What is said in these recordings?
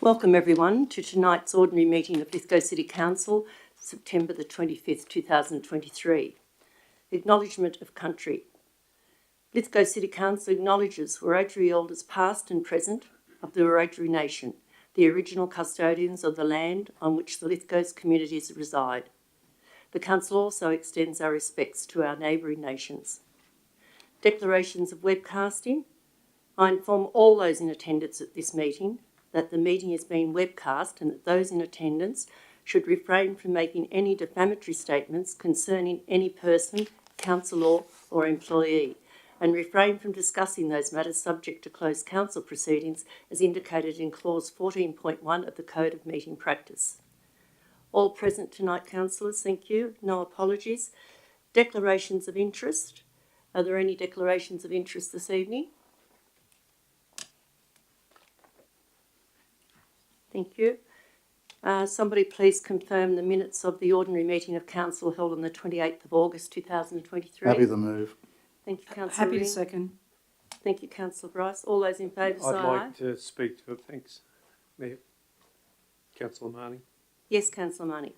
Welcome everyone to tonight's ordinary meeting of Lithgow City Council, September the 25th, 2023. Acknowledgement of country. Lithgow City Council acknowledges Wiradjuri elders past and present of the Wiradjuri Nation, the original custodians of the land on which the Lithgow's communities reside. The Council also extends our respects to our neighbouring nations. Declarations of webcasting. I inform all those in attendance at this meeting that the meeting is being webcast and that those in attendance should refrain from making any defamatory statements concerning any person, councillor or employee, and refrain from discussing those matters subject to closed council proceedings as indicated in clause 14.1 of the Code of Meeting Practice. All present tonight, councillors, thank you. No apologies. Declarations of interest. Are there any declarations of interest this evening? Thank you. Somebody please confirm the minutes of the ordinary meeting of council held on the 28th of August 2023. Happy to move. Thank you, Councillor. Happy to Ring. second. Thank you, Councillor Bryce. All those in favour say aye. I'd like to speak to it. Thanks, Mayor. Councillor Marnie. Yes, Councillor Marnie.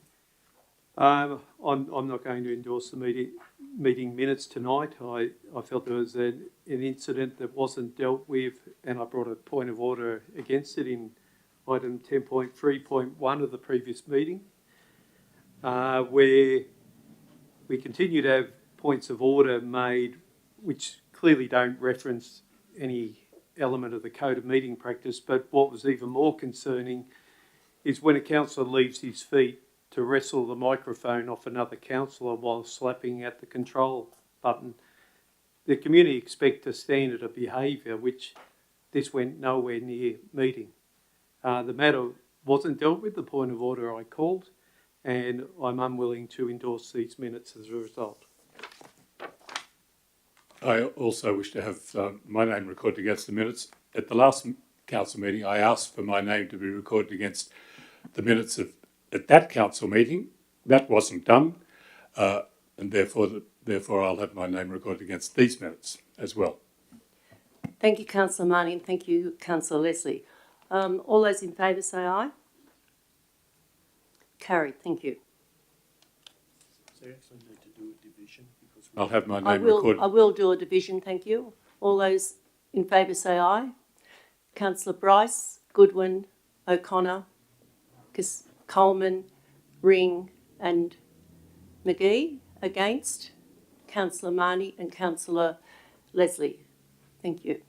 I'm not going to endorse the meeting minutes tonight. I felt there was an incident that wasn't dealt with, and I brought a point of order against it in item 10.3.1 of the previous meeting, where we continue to have points of order made which clearly don't reference any element of the Code of Meeting Practice. But what was even more concerning is when a councillor leaves his feet to wrestle the microphone off another councillor while slapping at the control button. The community expect a standard of behaviour which this went nowhere near meeting. The matter wasn't dealt with, the point of order I called, and I'm unwilling to endorse these minutes as a result. I also wish to have my name recorded against the minutes. At the last council meeting, I asked for my name to be recorded against the minutes at that council meeting. That wasn't done, and therefore I'll have my name recorded against these minutes as well. Thank you, Councillor Marnie, and thank you, Councillor Leslie. All those in favour say aye. Carried. Thank you. So you actually need to do a division because I'll have my name recorded. I will do a division, thank you. All those in favour say aye. Councillor Bryce, Goodwin, O'Connor, Coleman, Ring and McGee. Against? Councillor Marnie and Councillor Leslie. Thank you.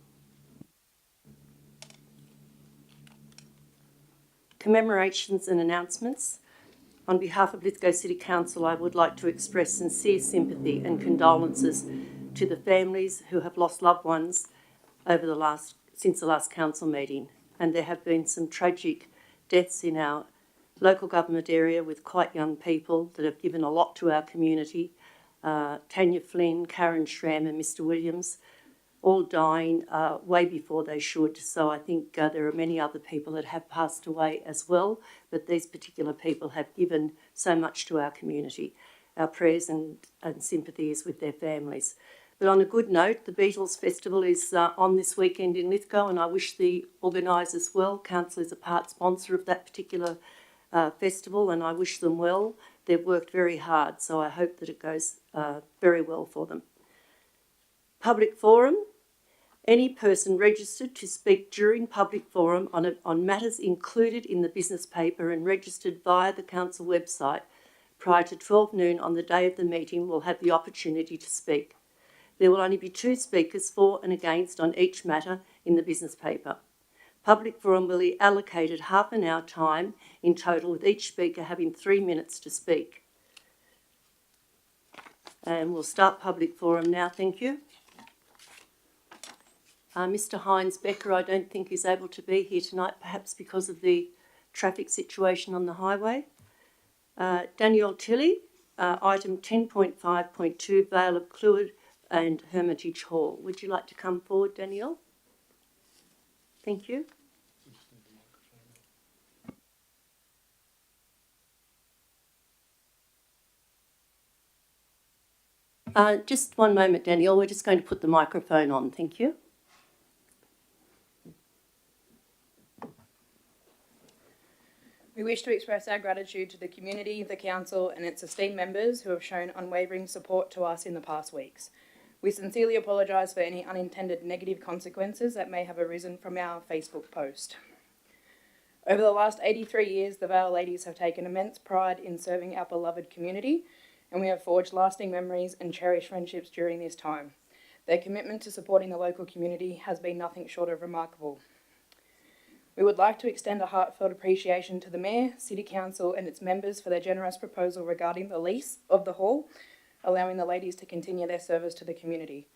Commemorations and announcements. On behalf of Lithgow City Council, I would like to express sincere sympathy and condolences to the families who have lost loved ones since the last council meeting. And there have been some tragic deaths in our local government area with quite young people that have given a lot to our community. Tanya Flynn, Karen Schramm and Mr Williams, all dying way before they should. So I think there are many other people that have passed away as well, but these particular people have given so much to our community. Our prayers and sympathy is with their families. But on a good note, the Beatles Festival is on this weekend in Lithgow, and I wish the organisers well. Council is a part sponsor of that particular festival, and I wish them well. They've worked very hard, so I hope that it goes very well for them. Public forum. Any person registered to speak during public forum on matters included in the business paper and registered via the council website prior to 12 noon on the day of the meeting will have the opportunity to speak. There will only be 2 speakers for and against on each matter in the business paper. Public forum will be allocated half an hour time in total, with each speaker having 3 minutes to speak. And we'll start public forum now, thank you. Mr Hines Becker, I don't think is able to be here tonight, perhaps because of the traffic situation on the highway. Danielle Tilley, item 10.5.2, Vale of Clwydd and Hermitage Hall. Would you like to come forward, Danielle? Thank you. Just one moment, Danielle. We're just going to put the microphone on. Thank you. We wish to express our gratitude to the community, the council and its esteemed members who have shown unwavering support to us in the past weeks. We sincerely apologise for any unintended negative consequences that may have arisen from our Facebook post. Over the last 83 years, the Vale ladies have taken immense pride in serving our beloved community, and we have forged lasting memories and cherished friendships during this time. Their commitment to supporting the local community has been nothing short of remarkable. We would like to extend a heartfelt appreciation to the Mayor, City Council and its members for their generous proposal regarding the lease of the hall, allowing the ladies to continue their service to the community.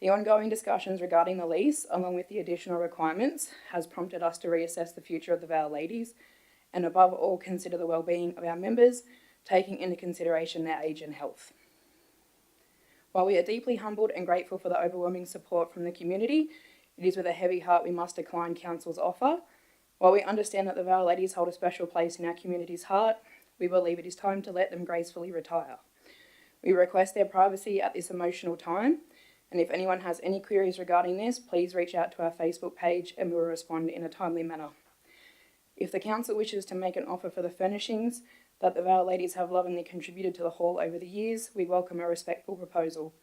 The ongoing discussions regarding the lease, along with the additional requirements, has prompted us to reassess the future of the Vale ladies and above all consider the well-being of our members, taking into consideration their age and health. While we are deeply humbled and grateful for the overwhelming support from the community, it is with a heavy heart we must decline Council's offer. While we understand that the Vale ladies hold a special place in our community's heart, we believe it is time to let them gracefully retire. We request their privacy at this emotional time, and if anyone has any queries regarding this, please reach out to our Facebook page and we will respond in a timely manner. If the Council wishes to make an offer for the furnishings that the Vale ladies have lovingly contributed to the hall over the years, we welcome a respectful proposal.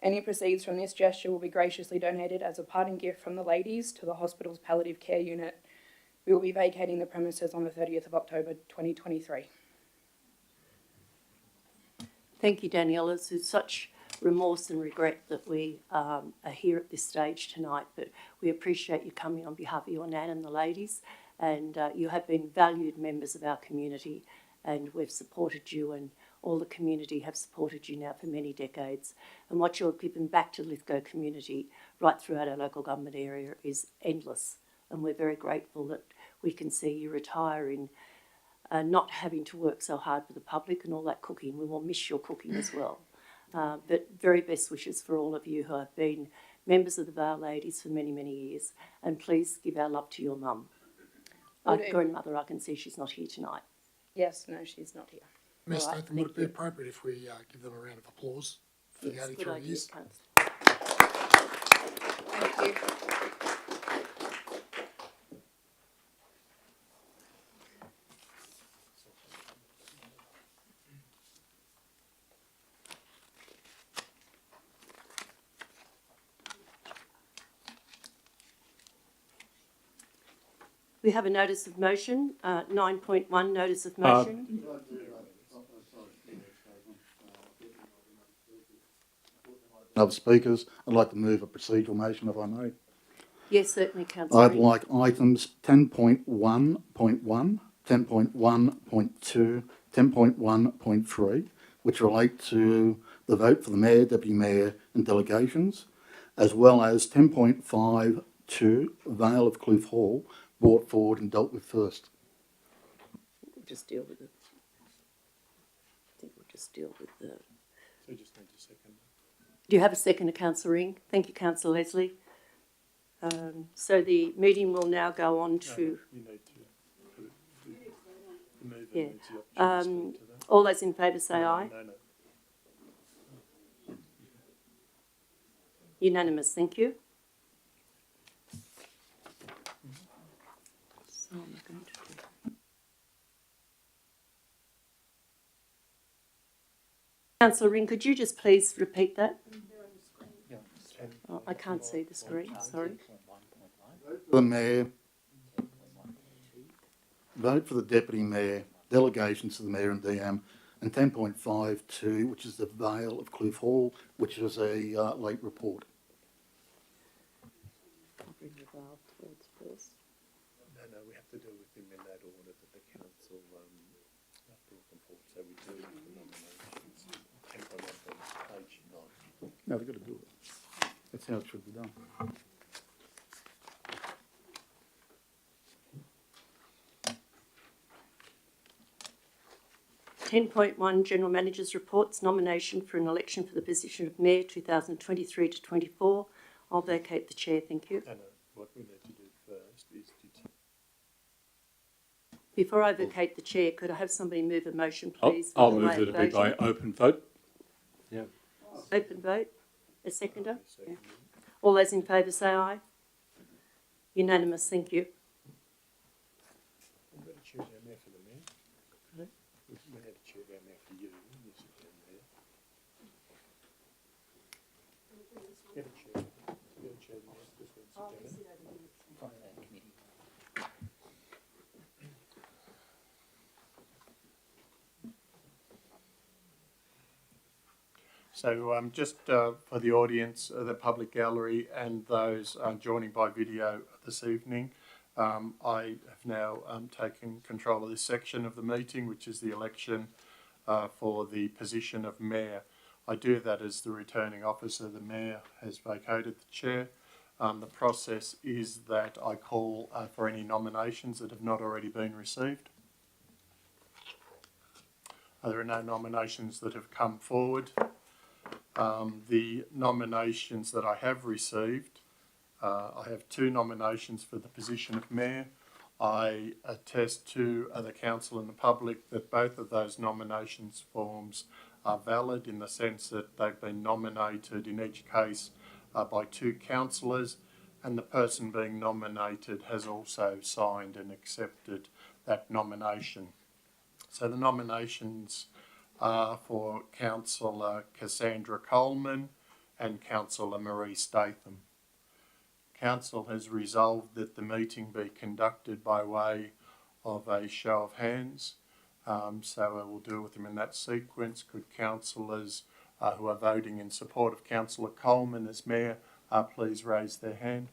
Any proceeds from this gesture will be graciously donated as a parting gift from the ladies to the hospital's palliative care unit. We will be vacating the premises on the 30th of October 2023. Thank you, Daniela. It's with such remorse and regret that we are here at this stage tonight, but we appreciate you coming on behalf of your Nan and the ladies, and you have been valued members of our community, and we've supported you, and all the community have supported you now for many decades. And what you're giving back to the Lithgow community right throughout our local government area is endless, and we're very grateful that we can see you retire in not having to work so hard for the public and all that cooking. We will miss your cooking as well. But very best wishes for all of you who have been members of the Vale ladies for many, many years. And please give our love to your mum. Grandmother, I can see she's not here tonight. Yes, no, she's not here. Ms. All right, Statham, would it be thank you. appropriate if we give them a round of applause for the Yes, good 83 idea, years? Councillor. Thank you. We have a notice of motion, 9.1 notice of motion. Other speakers, I'd like to move a procedural motion if I may. Yes, certainly, Councillor. I'd like items 10.1.1, 10.1.2, 10.1.3, which relate to the vote for the Mayor, Deputy Mayor and delegations, as well as 10.5.2, Vale of Clwydd Hall, brought forward and dealt with first. We'll just deal with it. I think we'll just deal with the... So you just need a second. Do you have a second, Councillor Ring? Thank you, Councillor Leslie. So the meeting will now go on to... You need to put it, the mover Yeah. needs the opportunity to speak to that. All those in favour say aye. No. Unanimous, thank you. So I'm going to do... Councillor Ring, could you just please repeat that? Oh, I can't see the screen, sorry. The Mayor, vote for the Deputy Mayor, delegations to the Mayor and DM, and 10.5.2, which is the Vale of Clwydd Hall, which is a late report. I'll bring the valve towards first. No, we have to deal with them in that order that the council brought them forward. So we do the nominations. 10.1, page 9. No, they've got to do it. That's how it should be done. .1 General Manager's Reports, nomination for an election for the position of Mayor 2023 to 24. I'll vacate the chair, thank you. No, what we need to do first is to... Before I vacate the chair, could I have somebody move a motion, I'll please? I'll by move way that of it be by voting? open vote. Open vote. A seconder? Yeah. All those in favour say aye. Unanimous, thank you. We've got to choose our mayor for the mayor. So just for the audience, the public gallery and those joining by video this evening, I have now taken control of this section of the meeting, which is the election for the position of Mayor. I do that as the returning officer. The Mayor has vacated the chair. The process is that I call for any nominations that have not already been received. There are no nominations that have come forward. The nominations that I have received, I have 2 nominations for the position of Mayor. I attest to the council and the public that both of those nominations forms are valid in the sense that they've been nominated in each case by 2 councillors, and the person being nominated has also signed and accepted that nomination. So the nominations are for Councillor Cassandra Coleman and Councillor Marie Statham. Council has resolved that the meeting be conducted by way of a show of hands. So I will deal with them in that sequence. Could councillors who are voting in support of Councillor Coleman as Mayor please raise their hand.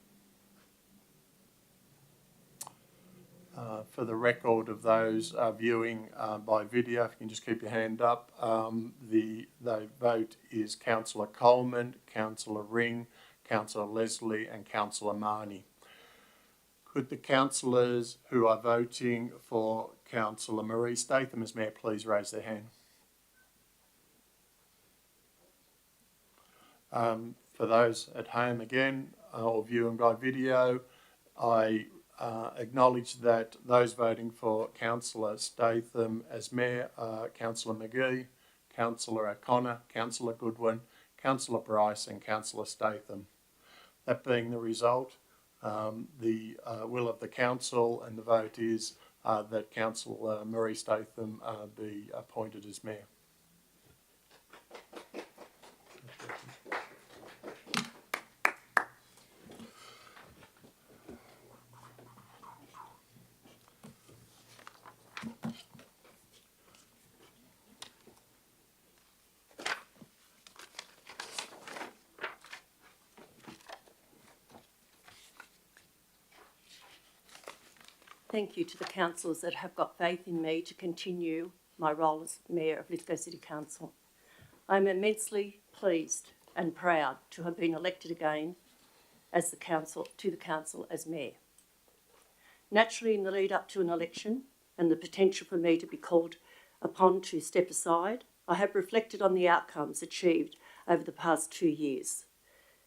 For the record of those viewing by video, if you can just keep your hand up, the vote is Councillor Coleman, Councillor Ring, Councillor Leslie and Councillor Marnie. Could the councillors who are voting for Councillor Marie Statham as Mayor please raise their hand? For those at home again, or viewing by video, I acknowledge that those voting for Councillor Statham as Mayor are Councillor McGee, Councillor O'Connor, Councillor Goodwin, Councillor Bryce and Councillor Statham. That being the result, the will of the council and the vote is that Councillor Marie Statham be appointed as Mayor. 'Thank you to the councillors that have got faith in me to continue my role as Mayor of Lithgow City Council. I'm immensely pleased and proud to have been elected again as the council as Mayor. Naturally, in the lead up to an election and the potential for me to be called upon to step aside, I have reflected on the outcomes achieved over the past 2 years.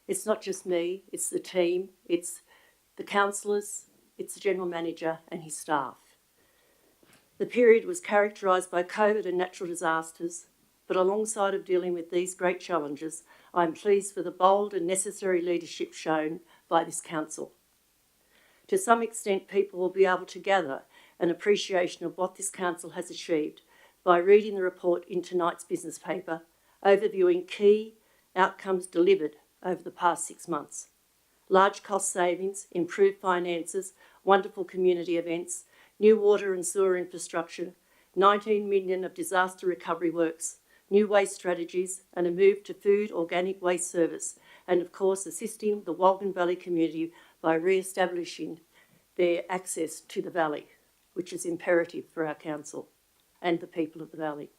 It's not just me, it's the team, it's the councillors, it's the General Manager and his staff. The period was characterised by COVID and natural disasters, but alongside of dealing with these great challenges, I'm pleased for the bold and necessary leadership shown by this council. To some extent, people will be able to gather an appreciation of what this council has achieved by reading the report in tonight's business paper, overviewing key outcomes delivered over the past 6 months. Large cost savings, improved finances, wonderful community events, new water and sewer infrastructure, 19 million of disaster recovery works, new waste strategies and a move to food organic waste service, and of course assisting the Walgan Valley community by re-establishing their access to the valley, which is imperative for our council and the people of the valley.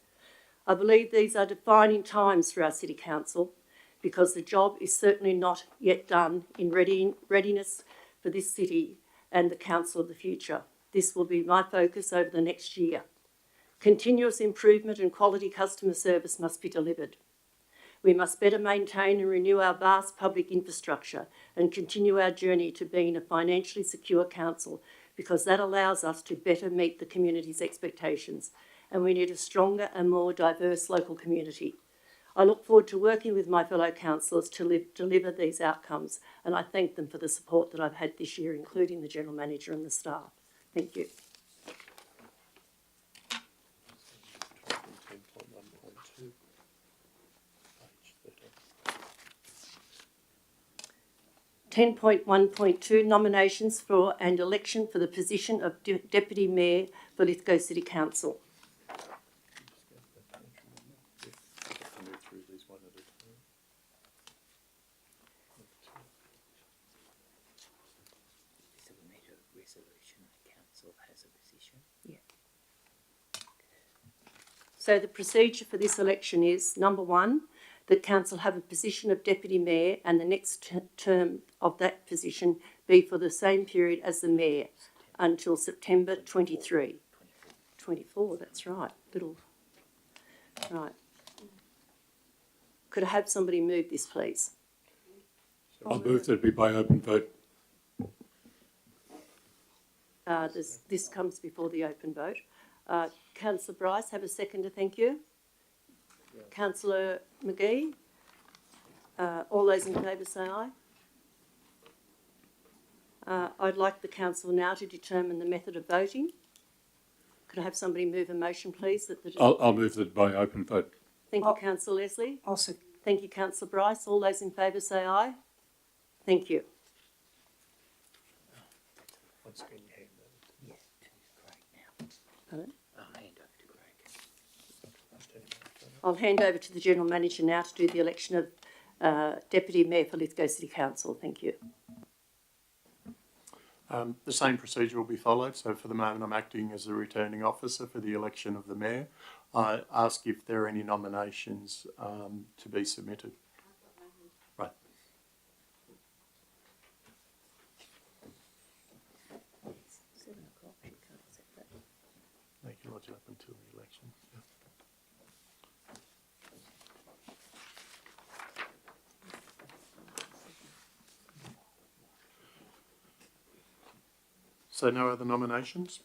I believe these are defining times for our City Council because the job is certainly not yet done in readiness for this city and the council of the future. This will be my focus over the next year. Continuous improvement and quality customer service must be delivered. We must better maintain and renew our vast public infrastructure and continue our journey to being a financially secure council because that allows us to better meet the community's expectations, and we need a stronger and more diverse local community. I look forward to working with my fellow councillors to deliver these outcomes, and I thank them for the support that I've had this year, including the General Manager and the staff. Thank you. 10.1.2, page 10.1.2 nominations for and election for the position of Deputy Mayor for Lithgow City Council. move through these one at a time. So the procedure for this election is, number one, that council have a position of deputy mayor and the next term of that position be for the same period as the mayor until September 23. 24, that's right. Right. Could I have somebody move this, please? I'll move that it be by open vote. This comes before the open vote. Councillor Bryce, have a seconder, thank you. Yeah. Councillor McGee, all those in favour say aye. I'd like the council now to determine the method of voting. Could I have somebody move a motion, please? I'll move that by open vote. Thank you, Councillor Leslie. Also, Thank you, Councillor Bryce. All those in favour say aye. Thank you. Pardon? I'll hand over to the General Manager now to do the election of Deputy Mayor for Lithgow City Council. Thank you. The same procedure will be followed. So for the moment, I'm acting as the returning officer for the election of the mayor. I ask if there are any nominations to be submitted. Right. They can lodge it up until the election. Yeah. So no other nominations?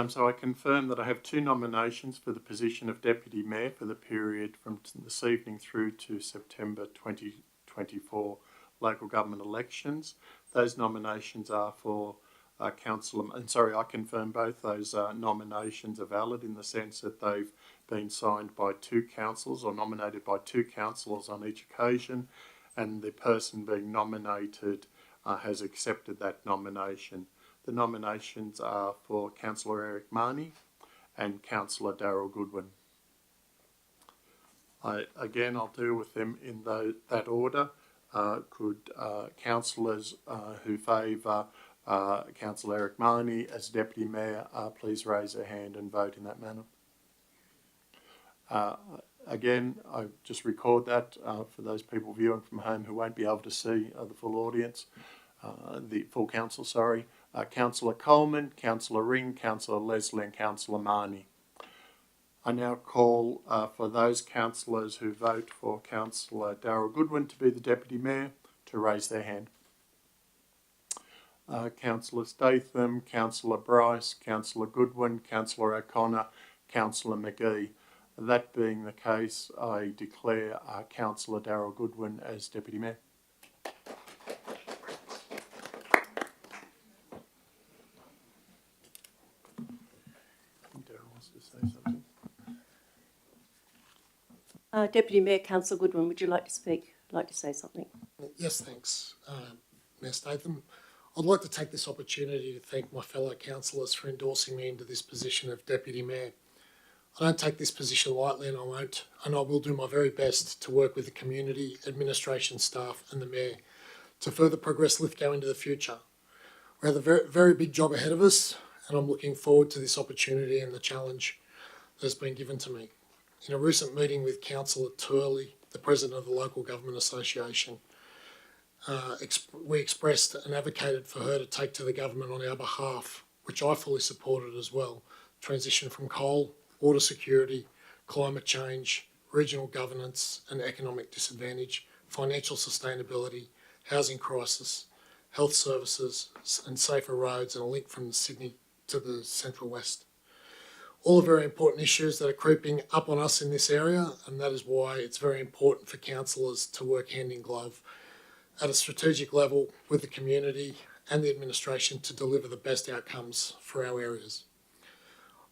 So I confirm that I have two nominations for the position of Deputy Mayor for the period from this evening through to September 2024 local government elections. Those nominations are for I confirm both those nominations are valid in the sense that they've been signed by two councils or nominated by two councillors on each occasion, and the person being nominated has accepted that nomination. The nominations are for Councillor Eric Marnie and Councillor Darryl Goodwin. I'll deal with them in that order. Could councillors who favour Councillor Eric Marnie as Deputy Mayor please raise their hand and vote in that manner? I just record that for those people viewing from home who won't be able to see the full audience, the full council, sorry. Councillor Coleman, Councillor Ring, Councillor Leslie and Councillor Marnie. I now call for those councillors who vote for Councillor Darryl Goodwin to be the Deputy Mayor to raise their hand. Councillor Statham, Councillor Bryce, Councillor Goodwin, Councillor O'Connor, Councillor McGee. That being the case, I declare Councillor Darryl Goodwin as Deputy Mayor. Darryl wants to say something. Deputy Mayor, Councillor Goodwin, would you like to speak? Like to say something? Yes, thanks, Mayor Statham. I'd like to take this opportunity to thank my fellow councillors for endorsing me into this position of Deputy Mayor. I don't take this position lightly, and I won't, and I will do my very best to work with the community, administration staff and the Mayor to further progress Lithgow into the future. We have a very, very big job ahead of us, and I'm looking forward to this opportunity and the challenge that's been given to me. In a recent meeting with Councillor Turley, the President of the Local Government Association, we expressed and advocated for her to take to the government on our behalf, which I fully supported as well, transition from coal, water security, climate change, regional governance and economic disadvantage, financial sustainability, housing crisis, health services and safer roads, and a link from Sydney to the Central West. All are very important issues that are creeping up on us in this area, and that is why it's very important for councillors to work hand in glove at a strategic level with the community and the administration to deliver the best outcomes for our areas.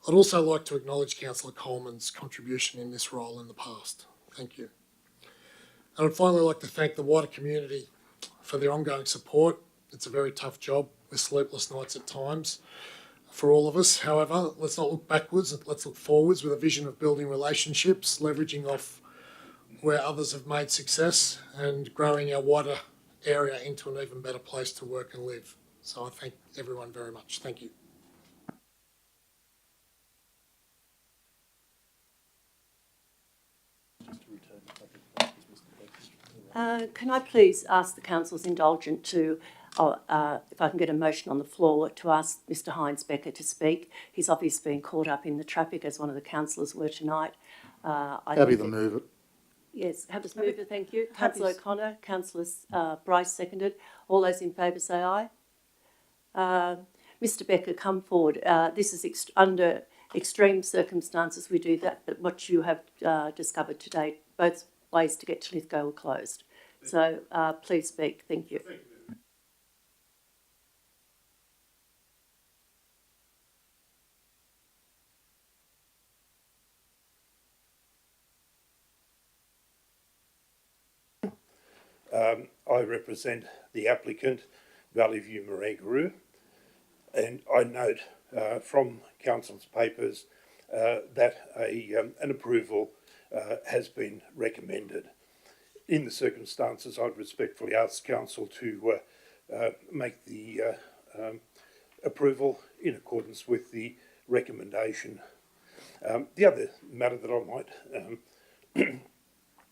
I'd also like to acknowledge Councillor Coleman's contribution in this role in the past. Thank you. And I'd finally like to thank the wider community for their ongoing support. It's a very tough job with sleepless nights at times for all of us. However, let's not look backwards, let's look forwards with a vision of building relationships, leveraging off where others have made success and growing our wider area into an even better place to work and live. So I thank everyone very much. Thank you. Can I please ask the council's indulgence to, if I can get a motion on the floor, to ask Mr Heinz Becker to speak. He's obviously been caught up in the traffic, as one of the councillors were tonight. Happy to move it. Yes, have us move it, thank you. Councillor O'Connor, Councillor Bryce seconded. All those in favour say aye. Mr Becker, come forward. This is under extreme circumstances we do that, but what you have discovered today, both ways to get to Lithgow are closed. So please speak. Thank you. I represent the applicant, Vale of Clwydd, and I note from council's papers that an approval has been recommended. In the circumstances, I'd respectfully ask council to make the approval in accordance with the recommendation. The other matter that I might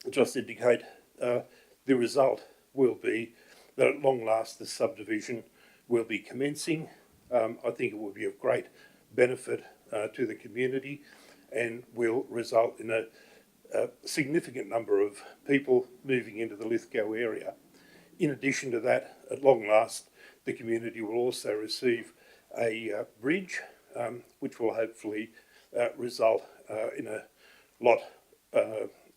just indicate, the result will be that at long last the subdivision will be commencing. I think it will be of great benefit to the community and will result in a significant number of people moving into the Lithgow area. In addition to that, at long last, the community will also receive a bridge, which will hopefully result in a lot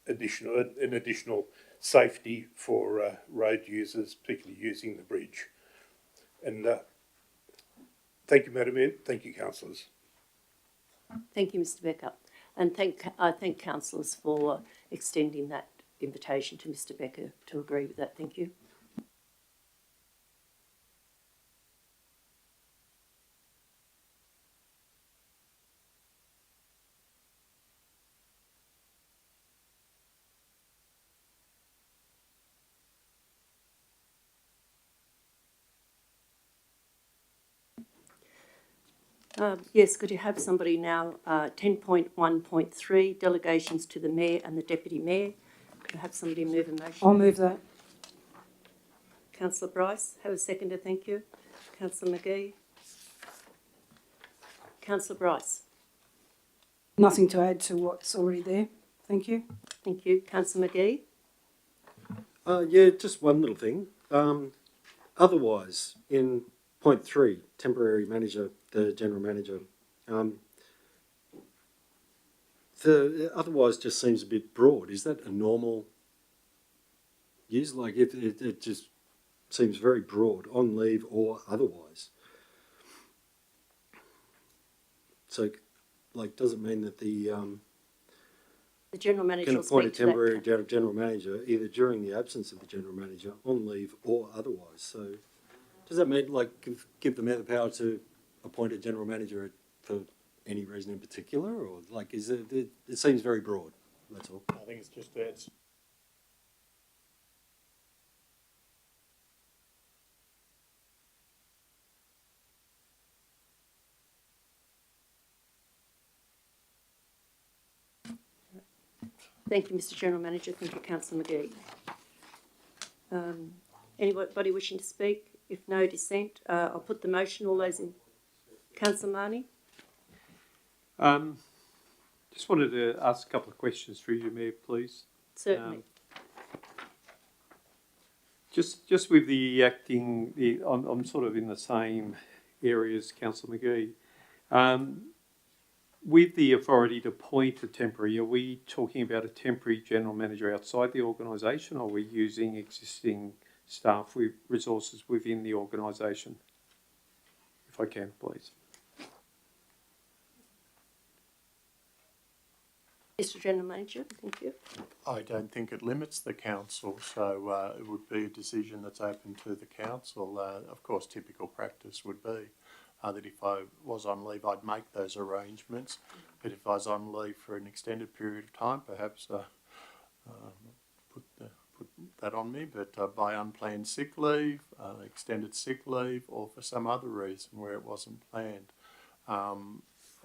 additional safety for road users, particularly using the bridge. And thank you, Madam Mayor. Thank you, councillors. Thank you, Mr Becker. And I thank councillors for extending that invitation to Mr Becker to agree with that. Thank you. Yes, could you have somebody now, 10.1.3, delegations to the Mayor and the Deputy Mayor. Could I have somebody move a motion? I'll move that. Councillor Bryce, have a seconder, thank you. Councillor McGee. Councillor Bryce. Nothing to add to what's already there. Thank you. Thank you. Councillor McGee. Yeah, just one little thing. Otherwise, in point 3, temporary manager, the general manager, the otherwise just seems a bit broad. Is that a normal use? Like, if it just seems very broad, on leave or otherwise. So, like, does it mean that the general manager can will appoint a speak to that. temporary general manager either during the absence of the general manager, on leave or otherwise? So, does that mean, like, give the mayor the power to appoint a general manager for any reason in particular, or like, is it seems very broad? That's all. I think it's just that. Thank you, Mr General Manager. Thank you, Councillor McGee. Anybody wishing to speak? If no dissent, I'll put the motion. All those in... Councillor Marnie? Just wanted to ask a couple of questions through you, Mayor, please. Certainly. Just with the acting, I'm sort of in the same area as Councillor McGee. With the authority to appoint a temporary, are we talking about a temporary general manager outside the organisation, or are we using existing staff with resources within the organisation? If I can, please. Mr General Manager, thank you. I don't think it limits the council, so it would be a decision that's open to the council. Of course, typical practice would be that if I was on leave, I'd make those arrangements. But if I was on leave for an extended period of time, perhaps put that on me. But by unplanned sick leave, extended sick leave, or for some other reason where it wasn't planned,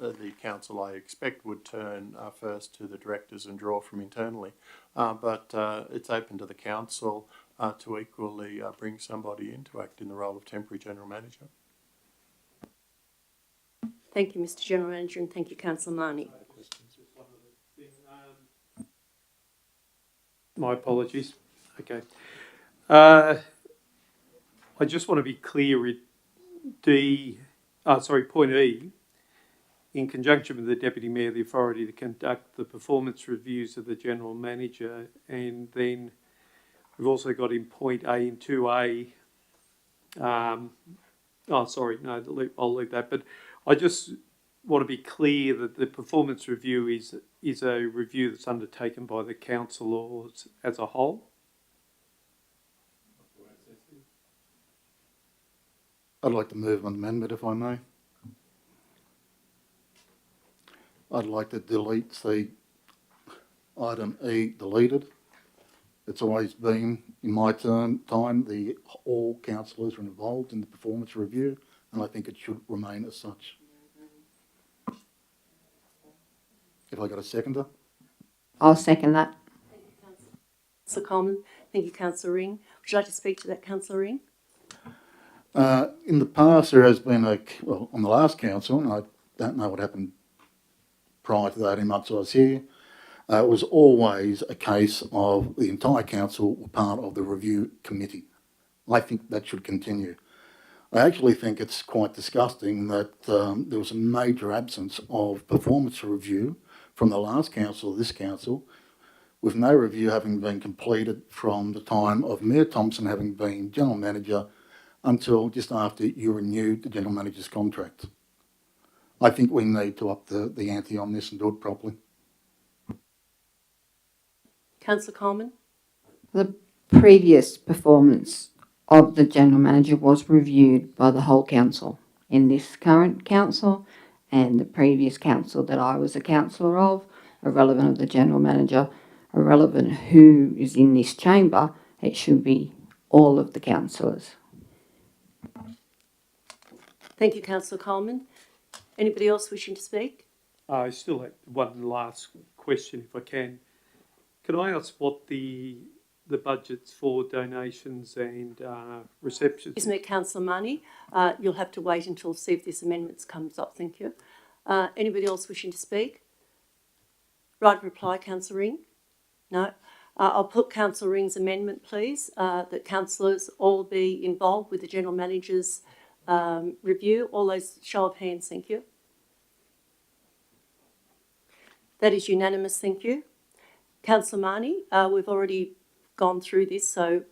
the council, I expect, would turn first to the directors and draw from internally. But it's open to the council to equally bring somebody in to act in the role of temporary general manager. Thank you, Mr General Manager, and thank you, Councillor Marnie. My apologies. Okay. I just want to be clear with point E. In conjunction with the Deputy Mayor, the authority to conduct the performance reviews of the General Manager, and then we've also got in point A and 2A. I'll leave that. But I just want to be clear that the performance review is a review that's undertaken by the council or as a whole. I'd like to move an amendment, if I may. I'd like to delete the item E deleted. It's always been, in my time, all councillors are involved in the performance review, and I think it should remain as such. If I got a seconder? I'll second that. Councillor Coleman. Thank you, Councillor Ring. Would you like to speak to that, Councillor Ring? In the past, there has been on the last council, and I don't know what happened prior to the 18 months I was here, it was always a case of the entire council were part of the review committee. I think that should continue. I actually think it's quite disgusting that there was a major absence of performance review from the last council to this council, with no review having been completed from the time of Mayor Thompson having been General Manager until just after you renewed the General Manager's contract. I think we need to up the ante on this and do it properly. Councillor Coleman. The previous performance of the General Manager was reviewed by the whole council in this current council and the previous council that I was a councillor of, irrelevant of the General Manager, irrelevant who is in this chamber. It should be all of the councillors. Thank you, Councillor Coleman. Anybody else wishing to speak? I still have one last question, if I can. Can I ask what the budgets for donations and receptions? Excuse me, Councillor Marnie. You'll have to wait until see if this amendment comes up. Thank you. Anybody else wishing to speak? Right of reply, Councillor Ring? No. I'll put Councillor Ring's amendment, please, that councillors all be involved with the General Manager's review. All those, show of hands, thank you. That is unanimous, thank you. Councillor Marnie, we've already gone through this, so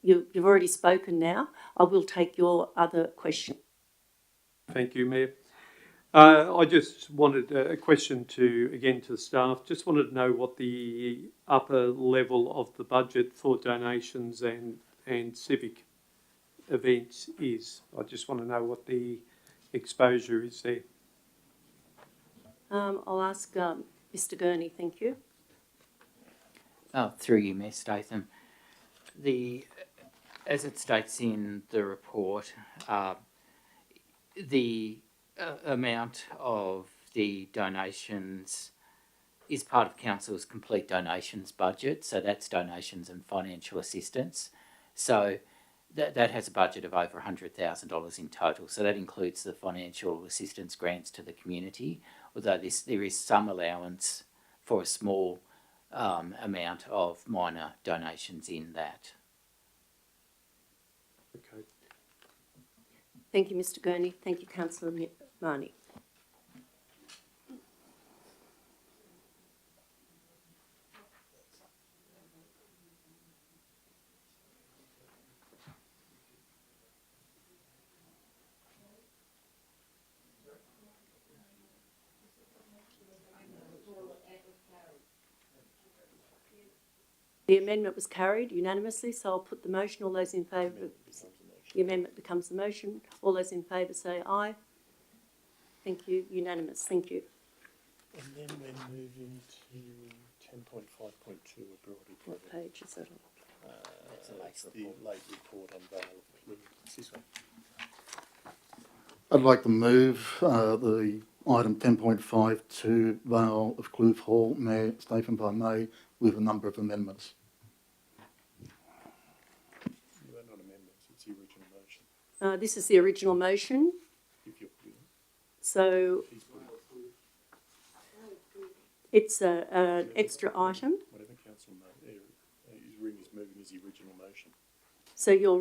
you've already spoken now. I will take your other question. Thank you, Mayor. I just wanted a question to the staff. Just wanted to know what the upper level of the budget for donations and civic events is. I just want to know what the exposure is there. I'll ask Mr Gurney, thank you. Through you, Mayor Statham. As it states in the report, the amount of the donations is part of Council's complete donations budget, so that's donations and financial assistance. So that has a budget of over $100,000 in total. So that includes the financial assistance grants to the community, although there is some allowance for a small amount of minor donations in that. Okay. Thank you, Mr Gurney. Thank you, Councillor Marnie. The amendment was carried unanimously, so I'll put the motion. All those in favour, the amendment becomes the motion. All those in favour say aye. Thank you. Unanimous. Thank you. And then we're moving to 10.5.2. We've already What covered. page is that on? It's the late report on Vale of Clwydd. It's this one. I'd like to move the item 10.52, Vale of Clwydd Hall, Mayor Stephen by May, with a number of amendments. They're not amendments, it's the original motion. This is the original motion, If you're putting it, so he's putting it, it's an extra item. whatever council Ring is moving is the original motion. So you're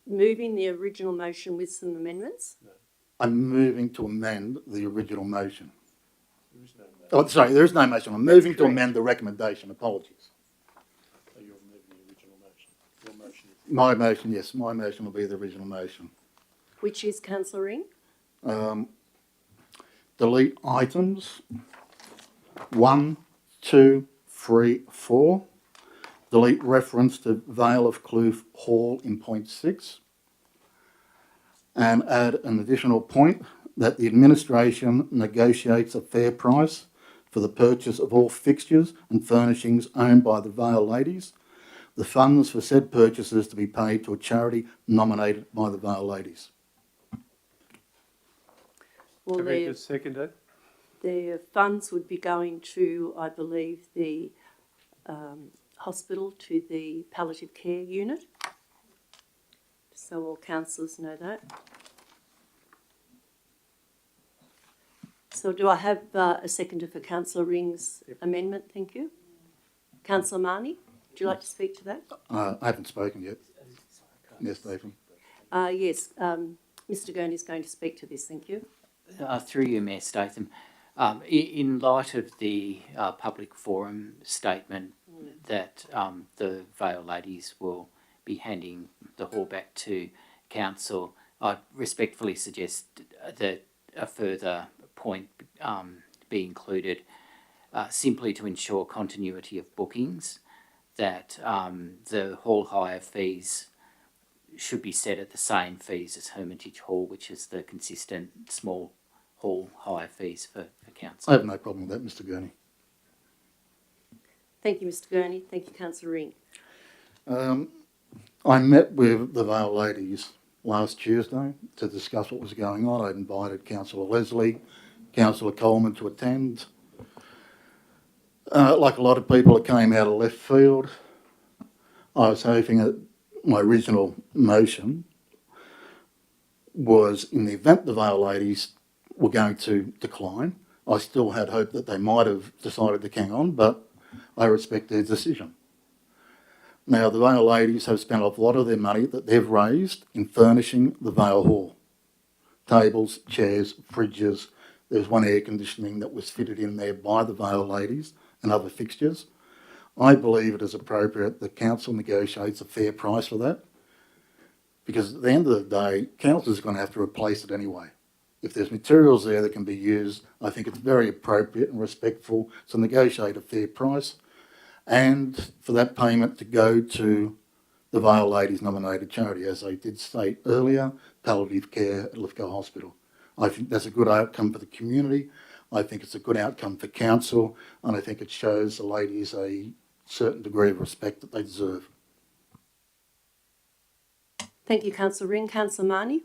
moving the original motion with some amendments? I'm moving to amend the original motion. There is no motion. Oh, sorry, there is no motion. I'm moving to amend the recommendation. Apologies. So you're moving the original motion. Your motion is My motion, yes, my motion will be the original motion. Which is Councillor Ring? Delete items 1, 2, 3, 4. Delete reference to Vale of Clwydd Hall in point 6. And add an additional point that the administration negotiates a fair price for the purchase of all fixtures and furnishings owned by the Vale ladies. The funds for said purchases to be paid to a charity nominated by the Vale ladies. Well, Can we just second it? their funds would be going to, I believe, the hospital, to the palliative care unit. So all councillors know that. So do I have a seconder for Councillor Ring's amendment? Thank you. Councillor Marnie, would you like to speak to that? I haven't spoken yet. Yes, Stephen. Yes, Mr Gurney is going to speak to this. Thank you. Through you, Mayor Statham, in light of the public forum statement that the Vale ladies will be handing the hall back to council, I respectfully suggest that a further point be included, simply to ensure continuity of bookings, that the hall hire fees should be set at the same fees as Hermitage Hall, which is the consistent small hall hire fees for council. I have no problem with that, Mr Gurney. Thank you, Mr Gurney. Thank you, Councillor Ring. I met with the Vale ladies last Tuesday to discuss what was going on. I invited Councillor Leslie, Councillor Coleman to attend. Like a lot of people that came out of left field, I was hoping that my original motion was, in the event the Vale ladies were going to decline, I still had hope that they might have decided to hang on, but I respect their decision. Now, the Vale ladies have spent a lot of their money that they've raised in furnishing the Vale Hall. Tables, chairs, fridges. There's one air conditioning that was fitted in there by the Vale ladies and other fixtures. I believe it is appropriate that council negotiates a fair price for that, because at the end of the day, council is going to have to replace it anyway. If there's materials there that can be used, I think it's very appropriate and respectful to negotiate a fair price, and for that payment to go to the Vale ladies nominated charity, as I did state earlier, palliative care at Lithgow Hospital. I think that's a good outcome for the community. I think it's a good outcome for council, and I think it shows the ladies a certain degree of respect that they deserve. Thank you, Councillor Ring. Councillor Marnie?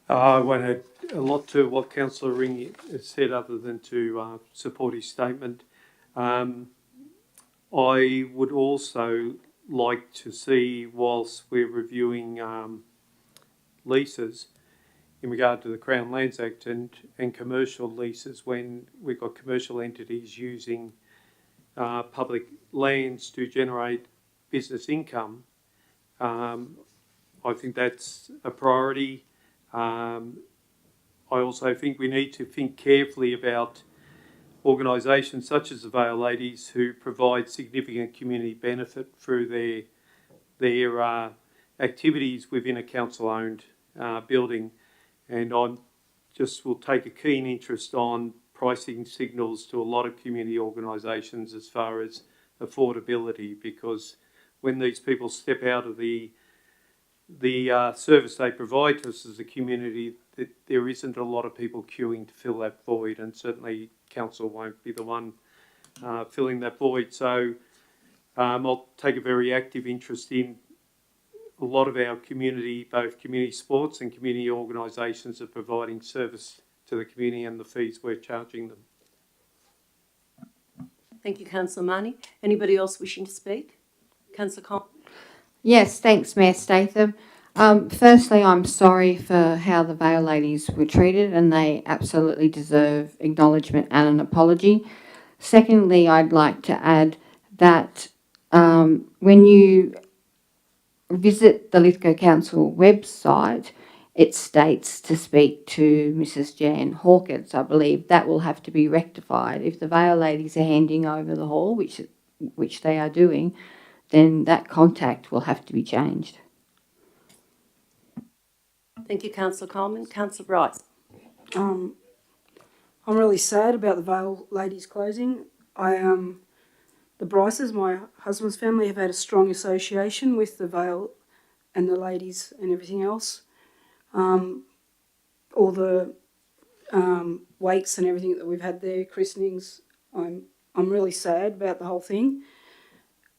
I won't add a lot to what Councillor Ring has said other than to support his statement. I would also like to see, whilst we're reviewing leases in regard to the Crown Lands Act and commercial leases, when we've got commercial entities using public lands to generate business income, I think that's a priority. I also think we need to think carefully about organisations such as the Vale Ladies, who provide significant community benefit through their activities within a council-owned building. And I just will take a keen interest on pricing signals to a lot of community organisations as far as affordability, because when these people step out of the service they provide to us as a community, that there isn't a lot of people queuing to fill that void, and certainly council won't be the one filling that void. So I'll take a very active interest in a lot of our community, both community sports and community organisations, are providing service to the community and the fees we're charging them. Thank you, Councillor Marnie. Anybody else wishing to speak? Councillor Con. Yes, thanks, Mayor Statham. Firstly, I'm sorry for how the Vale ladies were treated, and they absolutely deserve acknowledgement and an apology. Secondly, I'd like to add that when you visit the Lithgow Council website, it states to speak to Mrs. Jan Hawkins. I believe that will have to be rectified. If the Vale ladies are handing over the hall, which they are doing, then that contact will have to be changed. Thank you, Councillor Coleman. Councillor Bryce. I'm really sad about the Vale ladies closing. The Bryces, my husband's family, have had a strong association with the Vale and the ladies and everything else. All the wakes and everything that we've had there, christenings, I'm really sad about the whole thing.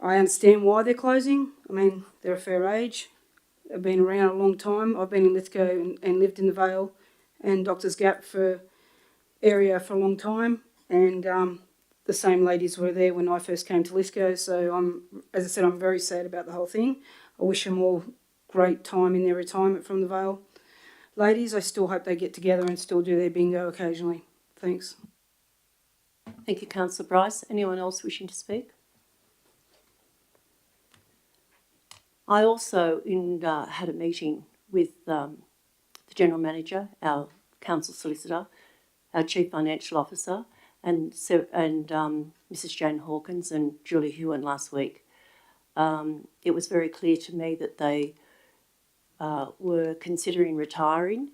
I understand why they're closing. I mean, they're a fair age. They've been around a long time. I've been in Lithgow and lived in the Vale and Doctors Gap area for a long time, and the same ladies were there when I first came to Lithgow. So as I said, I'm very sad about the whole thing. I wish them all great time in their retirement from the Vale. Ladies, I still hope they get together and still do their bingo occasionally. Thanks. Thank you, Councillor Bryce. Anyone else wishing to speak? I also had a meeting with the General Manager, our Council Solicitor, our Chief Financial Officer, and Mrs. Jane Hawkins and Julie Hewen last week. It was very clear to me that they were considering retiring,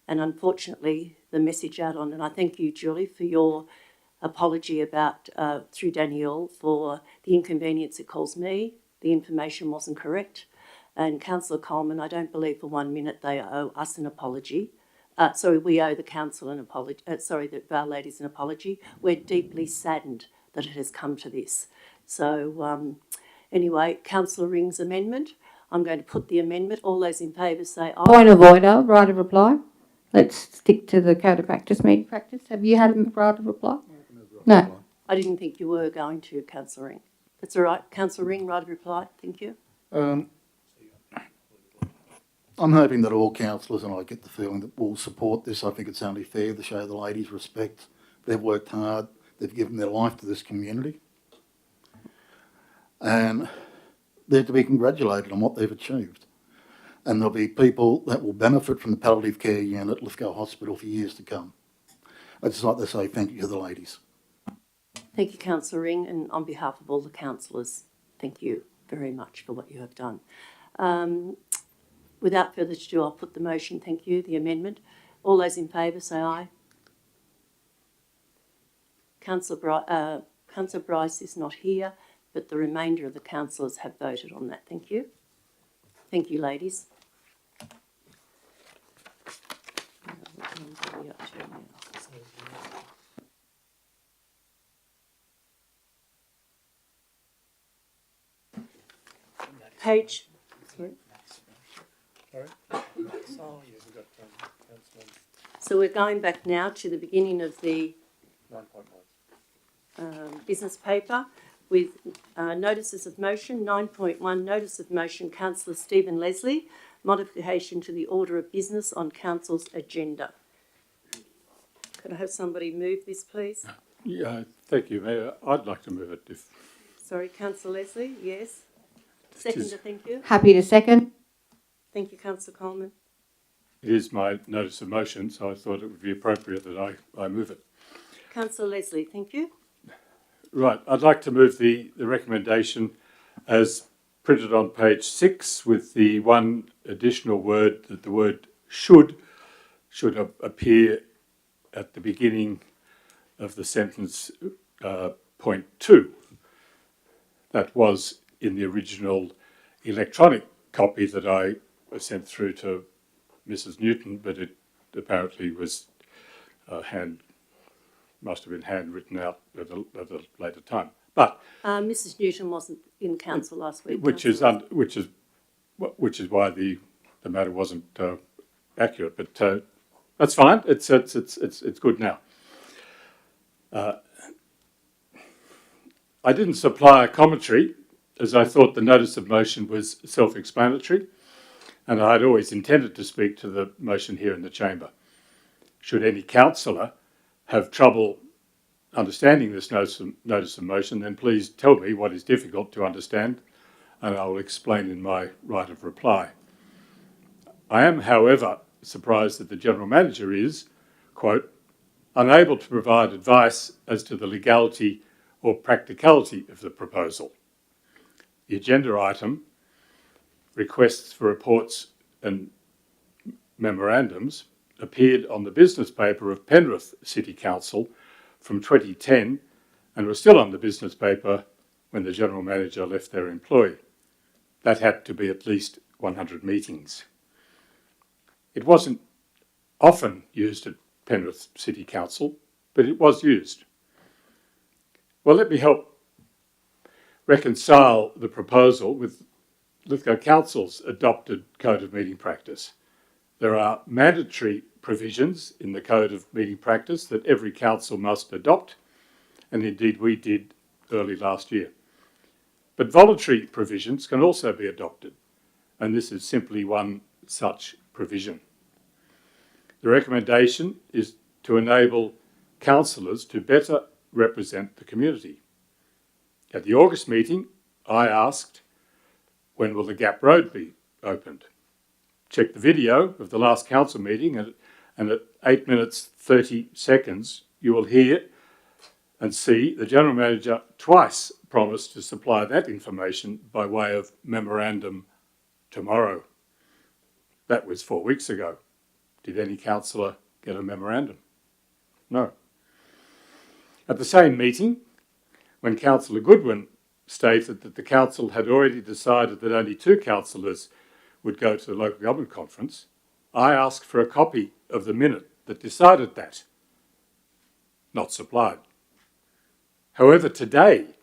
and unfortunately the message out on, and I thank you, Julie, for your apology about, through Danielle, for the inconvenience it caused me. The information wasn't correct. And Councillor Coleman, I don't believe for 1 minute they owe us an apology. We owe the council an apology. The Vale ladies an apology. We're deeply saddened that it has come to this. So anyway, Councillor Ring's amendment. I'm going to put the amendment. All those in favour say aye. Point of order, right of reply. Let's stick to the code of practice, meeting practice. Have you had a right of reply? No. I didn't think you were going to, Councillor Ring. That's all right. Councillor Ring, right of reply. Thank you. I'm hoping that all councillors, and I get the feeling that will support this. I think it's only fair to show the ladies respect. They've worked hard. They've given their life to this community. And they're to be congratulated on what they've achieved. And there'll be people that will benefit from the palliative care unit at Lithgow Hospital for years to come. I'd just like to say thank you to the ladies. Thank you, Councillor Ring, and on behalf of all the councillors, thank you very much for what you have done. Without further ado, I'll put the motion, thank you, the amendment. All those in favour say aye. Councillor Bryce is not here, but the remainder of the councillors have voted on that. Thank you. Thank you, ladies. What are we up to now? Page. Sorry. So we're going back now to the beginning of the 9.1 business paper with notices of motion. 9.1 notice of motion, Councillor Stephen Leslie, modification to the order of business on Council's agenda. Could I have somebody move this, please? Yeah, thank you, Mayor. I'd like to move it if... Sorry, Councillor Leslie, yes. Seconder, thank you. Happy to second. Thank you, Councillor Coleman. It is my notice of motion, so I thought it would be appropriate that I move it. Councillor Leslie, thank you. Right, I'd like to move the recommendation as printed on page 6 with the one additional word that the word should appear at the beginning of the sentence point 2. That was in the original electronic copy that I sent through to Mrs. Newton, but it apparently was must have been handwritten out at a later time. But Mrs. Newton wasn't in council last week. which is why the matter wasn't accurate. But That's fine. It's good now. I didn't supply a commentary as I thought the notice of motion was self-explanatory, and I had always intended to speak to the motion here in the chamber. Should any councillor have trouble understanding this notice of motion, then please tell me what is difficult to understand, and I will explain in my right of reply. I am, however, surprised that the General Manager is, quote, unable to provide advice as to the legality or practicality of the proposal. The agenda item, requests for reports and memorandums, appeared on the business paper of Penrith City Council from 2010 and was still on the business paper when the General Manager left their employ. That had to be at least 100 meetings. It wasn't often used at Penrith City Council, but it was used. Well, let me help reconcile the proposal with Lithgow Council's adopted Code of Meeting Practice. There are mandatory provisions in the Code of Meeting Practice that every council must adopt, and indeed we did early last year. But voluntary provisions can also be adopted, and this is simply one such provision. The recommendation is to enable councillors to better represent the community. At the August meeting, I asked, when will the Gap Road be opened? Check the video of the last council meeting, and at 8 minutes 30 seconds, you will hear and see the General Manager twice promised to supply that information by way of memorandum tomorrow. That was 4 weeks ago. Did any councillor get a memorandum? No. At the same meeting, when Councillor Goodwin stated that the council had already decided that only 2 councillors would go to the local government conference, I asked for a copy of the minute that decided that. Not supplied. However, today,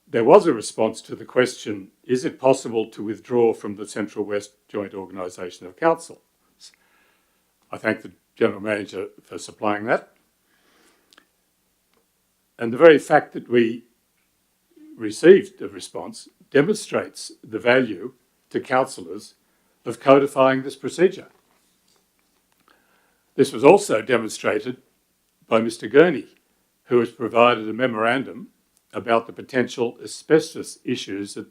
there was a response to the question, is it possible to withdraw from the Central West Joint Organisation of Councils? I thank the General Manager for supplying that. And the very fact that we received a response demonstrates the value to councillors of codifying this procedure. This was also demonstrated by Mr. Gurney, who has provided a memorandum about the potential asbestos issues at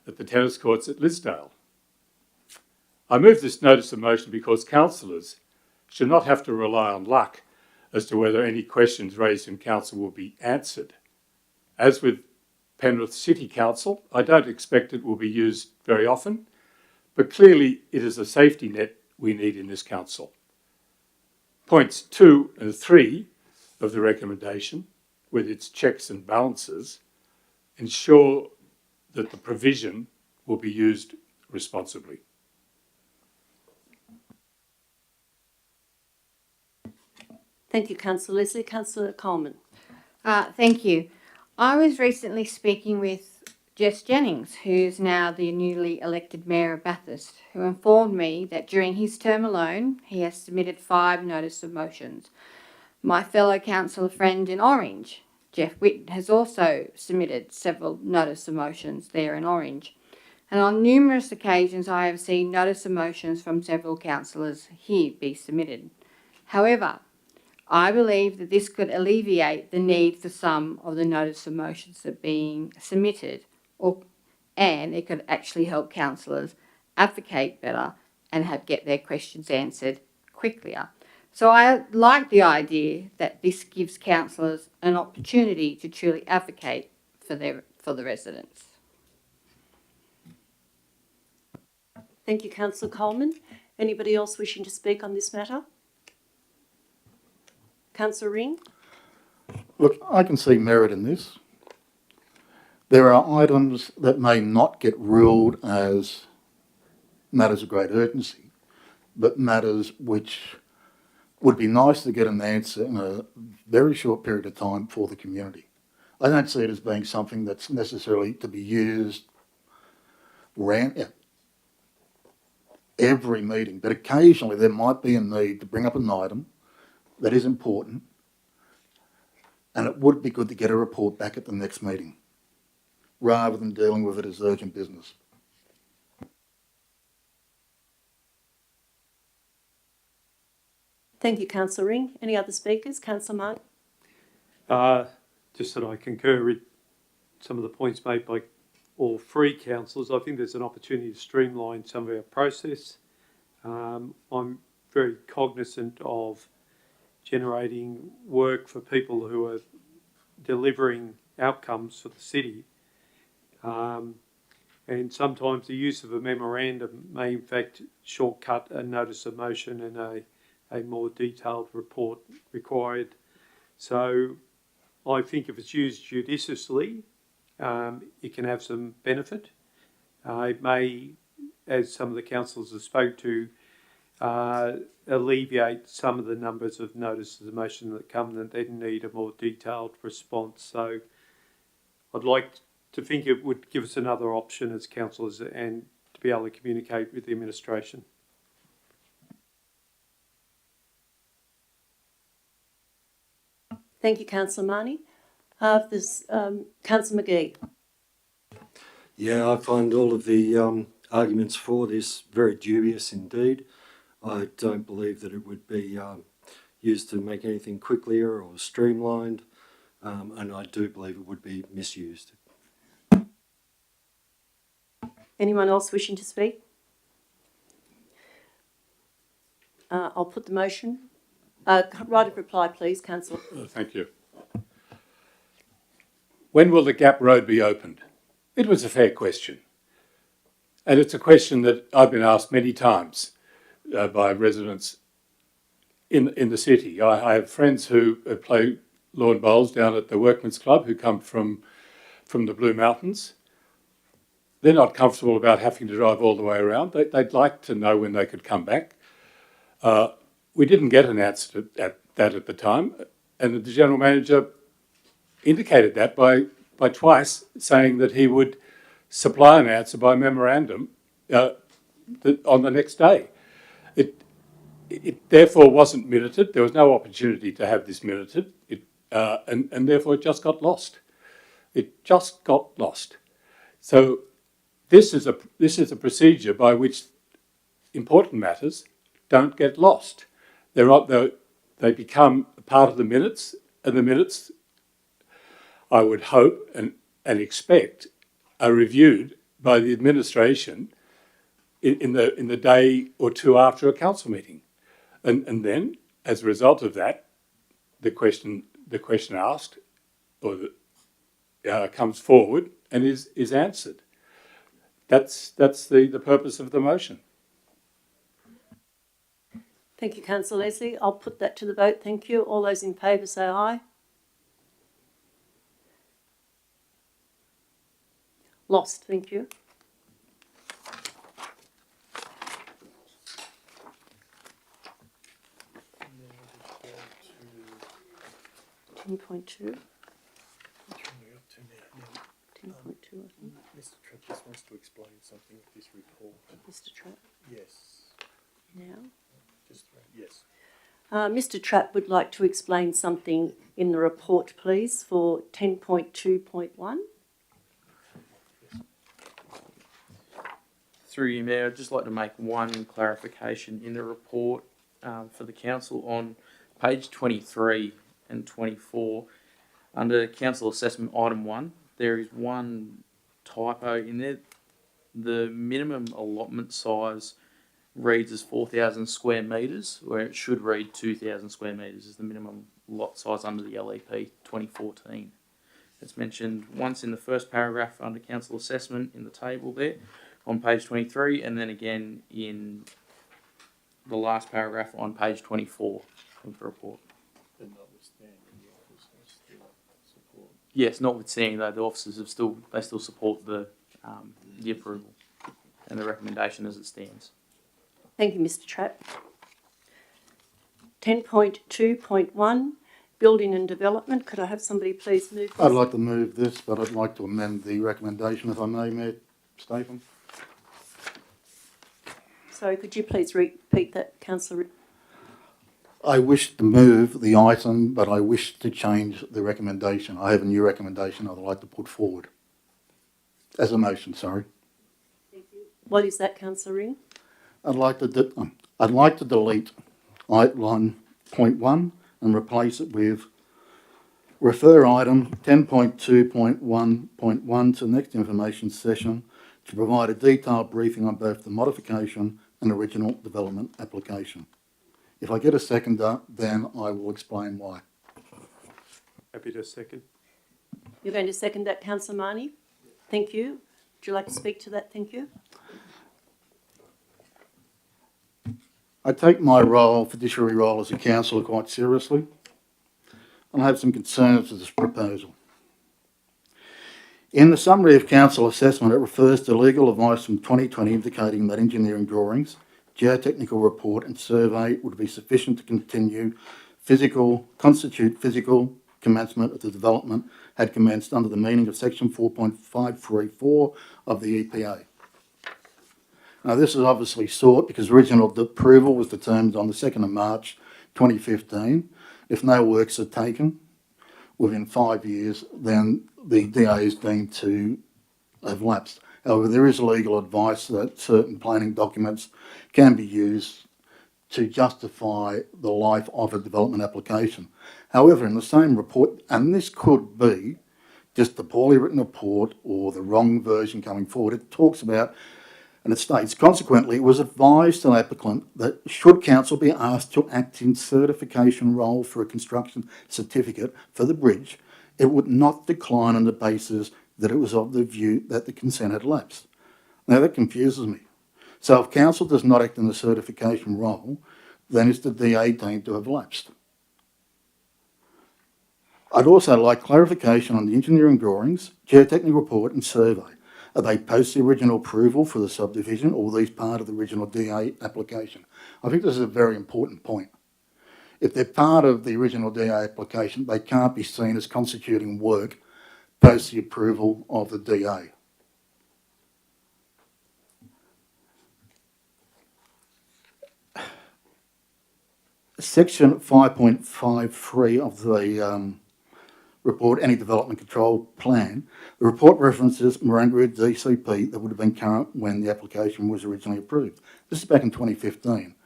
the tennis courts at Lithgow. I move this notice of motion because councillors should not have to rely on luck as to whether any questions raised in council will be answered. As with Penrith City Council, I don't expect it will be used very often, but clearly it is a safety net we need in this council. Points 2 and 3 of the recommendation, with its checks and balances, ensure that the provision will be used responsibly. Thank you, Councillor Leslie. Councillor Coleman. Thank you. I was recently speaking with Jess Jennings, who's now the newly elected Mayor of Bathurst, who informed me that during his term alone, he has submitted 5 notice of motions. My fellow councillor friend in Orange, Jeff Witt, has also submitted several notice of motions there in Orange. And on numerous occasions, I have seen notice of motions from several councillors here be submitted. However, I believe that this could alleviate the need for some of the notice of motions that are being submitted, and it could actually help councillors advocate better and get their questions answered quicker. So I like the idea that this gives councillors an opportunity to truly advocate for the residents. Thank you, Councillor Coleman. Anybody else wishing to speak on this matter? Councillor Ring. Look, I can see merit in this. There are items that may not get ruled as matters of great urgency, but matters which would be nice to get an answer in a very short period of time for the community. I don't see it as being something that's necessarily to be used every meeting, but occasionally there might be a need to bring up an item that is important, and it would be good to get a report back at the next meeting, rather than dealing with it as urgent business. Thank you, Councillor Ring. Any other speakers? Councillor Martin? Just that I concur with some of the points made by all three councillors. I think there's an opportunity to streamline some of our process. I'm very cognisant of generating work for people who are delivering outcomes for the city. And sometimes the use of a memorandum may in fact shortcut a notice of motion and a more detailed report required. So I think if it's used judiciously, it can have some benefit. It may, as some of the councillors have spoke to, alleviate some of the numbers of notices of motion that come that then need a more detailed response. So I'd like to think it would give us another option as councillors and to be able to communicate with the administration. Thank you, Councillor Marnie. Councillor McGee. Yeah, I find all of the arguments for this very dubious indeed. I don't believe that it would be used to make anything quicker or streamlined, and I do believe it would be misused. Anyone else wishing to speak? I'll put the motion. Right of reply, please, Councillor. Thank you. When will the Gap Road be opened? It was a fair question. And it's a question that I've been asked many times by residents in the city. I have friends who play lawn bowls down at the Workmen's Club who come from the Blue Mountains. They're not comfortable about having to drive all the way around. They'd like to know when they could come back. We didn't get an answer at the time, and the General Manager indicated that by twice saying that he would supply an answer by memorandum on the next day. It therefore wasn't minuted. There was no opportunity to have this minuted, and therefore it just got lost. It just got lost. So this is a procedure by which important matters don't get lost. They become a part of the minutes, and the minutes, I would hope and expect, are reviewed by the administration in the day or two after a council meeting, and then as a result of that, the question asked or comes forward and is answered. That's the purpose of the motion. Thank you, Councillor Leslie. I'll put that to the vote. Thank you. All those in favour say aye. Lost. Thank you. Ten point two. 10.2, I think. Mr. Trapp just wants to explain something with this report. Mr. Trapp. Yes. Now. Yes. Mr. Trapp would like to explain something in the report, please, for 10.2.1. Through you, Mayor, I'd just like to make one clarification in the report for the council on page 23 and 24. Under council assessment item 1, there is one typo in there. The minimum allotment size reads as 4,000 square metres, where it should read 2,000 square metres is the minimum lot size under the LEP 2014. It's mentioned once in the first paragraph under council assessment in the table there on page 23, and then again in the last paragraph on page 24 of the report. And notwithstanding, the officers still support. Yes, notwithstanding though, the officers have still support the approval and the recommendation as it stands. Thank you, Mr. Trapp. 10.2.1, building and development. Could I have somebody please move this? I'd like to move this, but I'd like to amend the recommendation, if I may, Mayor Statham. Sorry, could you please repeat that, Councillor? I wish to move the item, but I wish to change the recommendation. I have a new recommendation I'd like to put forward. As a motion, sorry. What is that, Councillor Ring? I'd like to delete item point 1 and replace it with refer item 10.2.1.1 to the next information session to provide a detailed briefing on both the modification and original development application. If I get a seconder, then I will explain why. Happy to second. You're going to second that, Councillor Marnie? Thank you. Would you like to speak to that? Thank you. I take my role, fiduciary role as a councillor, quite seriously, and I have some concerns with this proposal. In the summary of council assessment, it refers to legal advice from 2020 indicating that engineering drawings, geotechnical report and survey would be sufficient to constitute physical commencement of the development had commenced under the meaning of section 4.534 of the EPA. Now, this is obviously sought because original approval was determined on the 2nd of March 2015. If no works are taken within 5 years, then the DA is deemed to have lapsed. However, there is legal advice that certain planning documents can be used to justify the life of a development application. However, in the same report, and this could be just a poorly written report or the wrong version coming forward, it talks about, and it states, consequently, it was advised to the applicant that should council be asked to act in certification role for a construction certificate for the bridge, it would not decline on the basis that it was of the view that the consent had lapsed. Now, that confuses me. So if council does not act in the certification role, then is the DA deemed to have lapsed? I'd also like clarification on the engineering drawings, geotechnical report and survey. Are they post the original approval for the subdivision or were these part of the original DA application? I think this is a very important point. If they're part of the original DA application, they can't be seen as constituting work post the approval of the DA. Section 5.53 of the report, any development control plan, the report references Mayoral DCP that would have been current when the application was originally approved. This is back in 2015,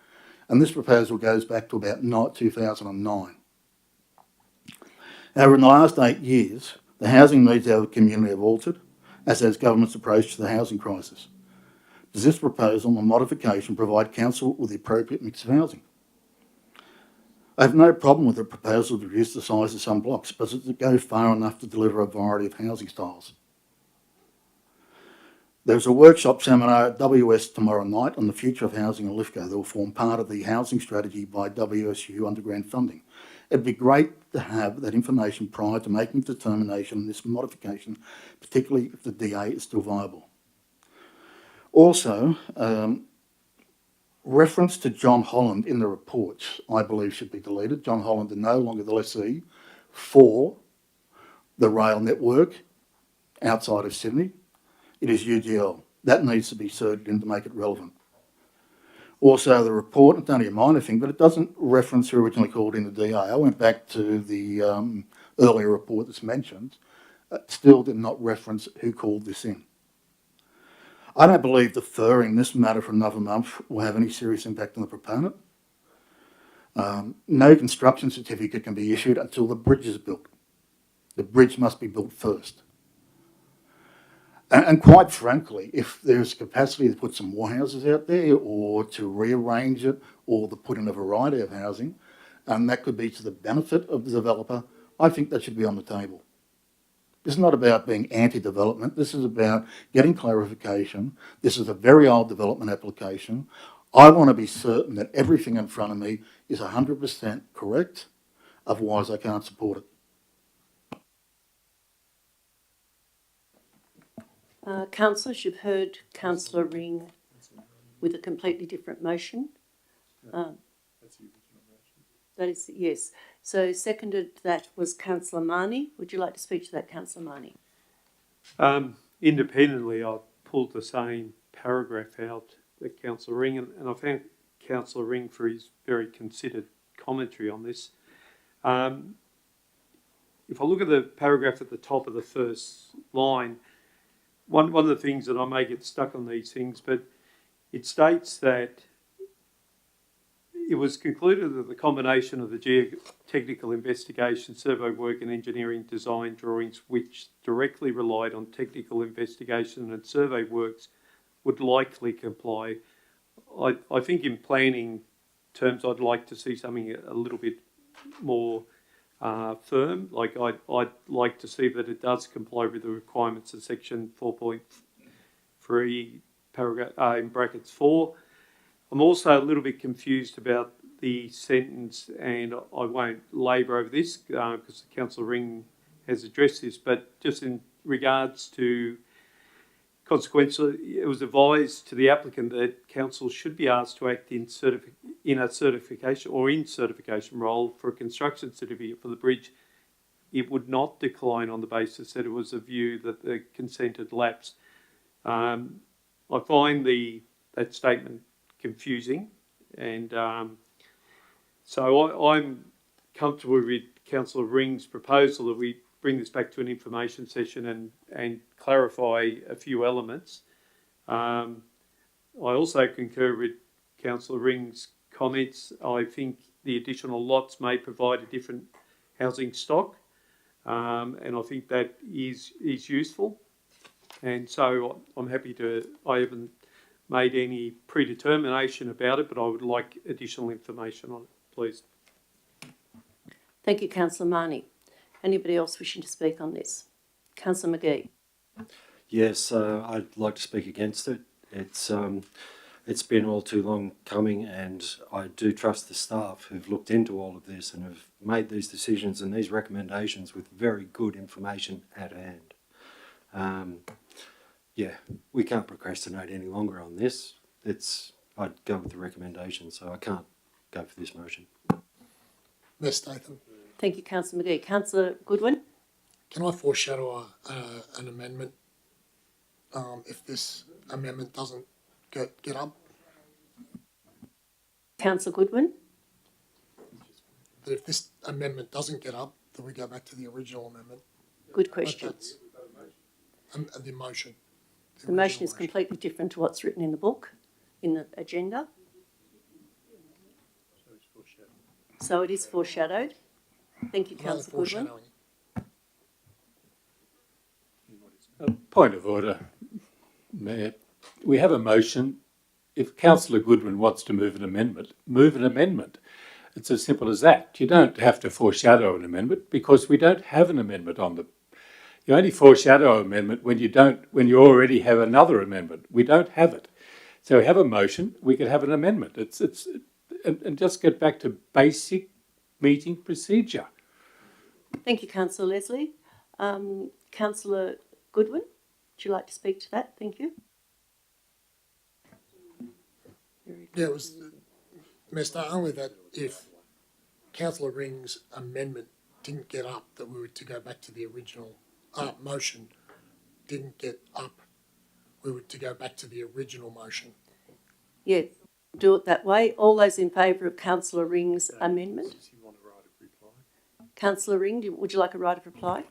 and this proposal goes back to about 2009. However, in the last 8 years, the housing needs of the community have altered, as has government's approach to the housing crisis. Does this proposal or modification provide council with the appropriate mix of housing? I have no problem with the proposal to reduce the size of some blocks, but does it go far enough to deliver a variety of housing styles? There's a workshop seminar at WS tomorrow night on the future of housing in Lithgow that will form part of the housing strategy by WSU undergrad funding. It'd be great to have that information prior to making a determination on this modification, particularly if the DA is still viable. Also, reference to John Holland in the reports, I believe, should be deleted. John Holland is no longer the lessee for the rail network outside of Sydney. It is UGL. That needs to be inserted in to make it relevant. Also, the report, it's only a minor thing, but it doesn't reference who originally called in the DA. I went back to the earlier report that's mentioned. It still did not reference who called this in. I don't believe deferring this matter for another month will have any serious impact on the proponent. No construction certificate can be issued until the bridge is built. The bridge must be built first. And quite frankly, if there's capacity to put some more houses out there or to rearrange it or to put in a variety of housing, and that could be to the benefit of the developer, I think that should be on the table. This is not about being anti-development. This is about getting clarification. This is a very old development application. I want to be certain that everything in front of me is 100% correct. Otherwise, I can't support it. Councillors, you've heard Councillor Ring with a completely different motion. That's the original motion. That is, yes. So seconded that was Councillor Marnie. Would you like to speak to that, Councillor Marnie? Independently, I've pulled the same paragraph out that Councillor Ring, and I thank Councillor Ring for his very considered commentary on this. If I look at the paragraph at the top of the first line, one of the things that I may get stuck on these things, but it states that it was concluded that the combination of the geotechnical investigation, survey work and engineering design drawings which directly relied on technical investigation and survey works would likely comply. I think in planning terms I'd like to see something a little bit more firm. Like I'd like to see that it does comply with the requirements of section 4.3 paragraph in brackets 4. I'm also a little bit confused about the sentence, and I won't labour over this because Councillor Ring has addressed this, but just in regards to consequently, it was advised to the applicant that council should be asked to act in a certification role for a construction certificate for the bridge. It would not decline on the basis that it was a view that the consent had lapsed. I find that statement confusing, and so I'm comfortable with Councillor Ring's proposal that we bring this back to an information session and clarify a few elements. I also concur with Councillor Ring's comments. I think the additional lots may provide a different housing stock, and I think that is useful. And so I'm happy to, I haven't made any predetermination about it, but I would like additional information on it, please. Thank you, Councillor Marnie. Anybody else wishing to speak on this? Councillor McGee. Yes, I'd like to speak against it. It's been all too long coming, and I do trust the staff who've looked into all of this and have made these decisions and these recommendations with very good information at hand. Yeah, we can't procrastinate any longer on this. I'd go with the recommendation, so I can't go for this motion. Mayor Statham, Thank you, Councillor McGee. Councillor Goodwin. can I foreshadow an amendment if this amendment doesn't get up? Councillor Goodwin. That if this amendment doesn't get up, that we go back to the original amendment. Good question. The motion. The motion is completely different to what's written in the book, in the agenda. So it is foreshadowed. Thank you, Councillor Goodwin. Point of order, Mayor. We have a motion. If Councillor Goodwin wants to move an amendment, move an amendment. It's as simple as that. You don't have to foreshadow an amendment because we don't have an amendment on the. You only foreshadow an amendment when you already have another amendment. We don't have it. So we have a motion, we could have an amendment. And just get back to basic meeting procedure. Thank you, Councillor Leslie. Councillor Goodwin, would you like to speak to that? Thank you. Yeah, it was, Mr. Only that if Councillor Ring's amendment didn't get up, that we were to go back to the original motion didn't get up, we were to go back to the original motion. Yeah, do it that way. All those in favour of Councillor Ring's amendment? Councillor Ring, would you like a right of reply?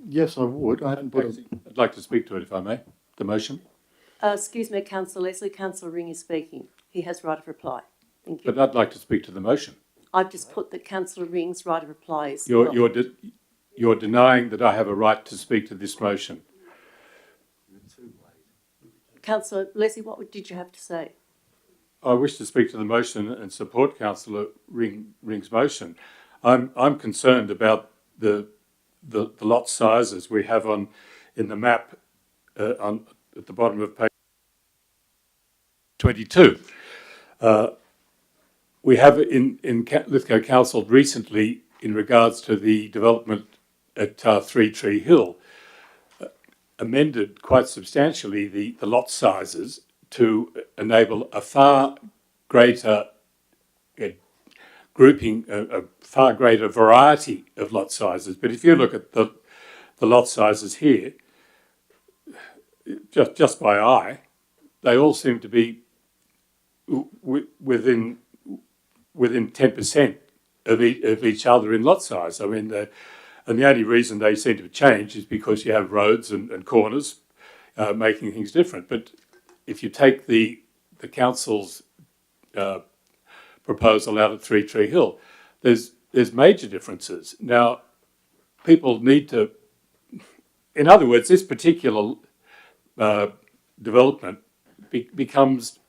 Yes, I would. I hadn't put a... I'd like to speak to it if I may. The motion. Excuse me, Councillor Leslie. Councillor Ring is speaking. He has right of reply. Thank you. But I'd like to speak to the motion. I've just put that Councillor Ring's right of reply is... You're denying that I have a right to speak to this motion. Councillor Leslie, what did you have to say? I wish to speak to the motion and support Councillor Ring's motion. I'm concerned about the lot sizes we have in the map at the bottom of page 22. We have in Lithgow Council recently, in regards to the development at 3 Tree Hill, amended quite substantially the lot sizes to enable a far greater grouping, a far greater variety of lot sizes. But if you look at the lot sizes here, just by eye, they all seem to be within 10% of each other in lot size. I mean, and the only reason they seem to change is because you have roads and corners making things different. But if you take the council's proposal out at Three Tree Hill, there's major differences. Now, people need to, in other words, this particular development becomes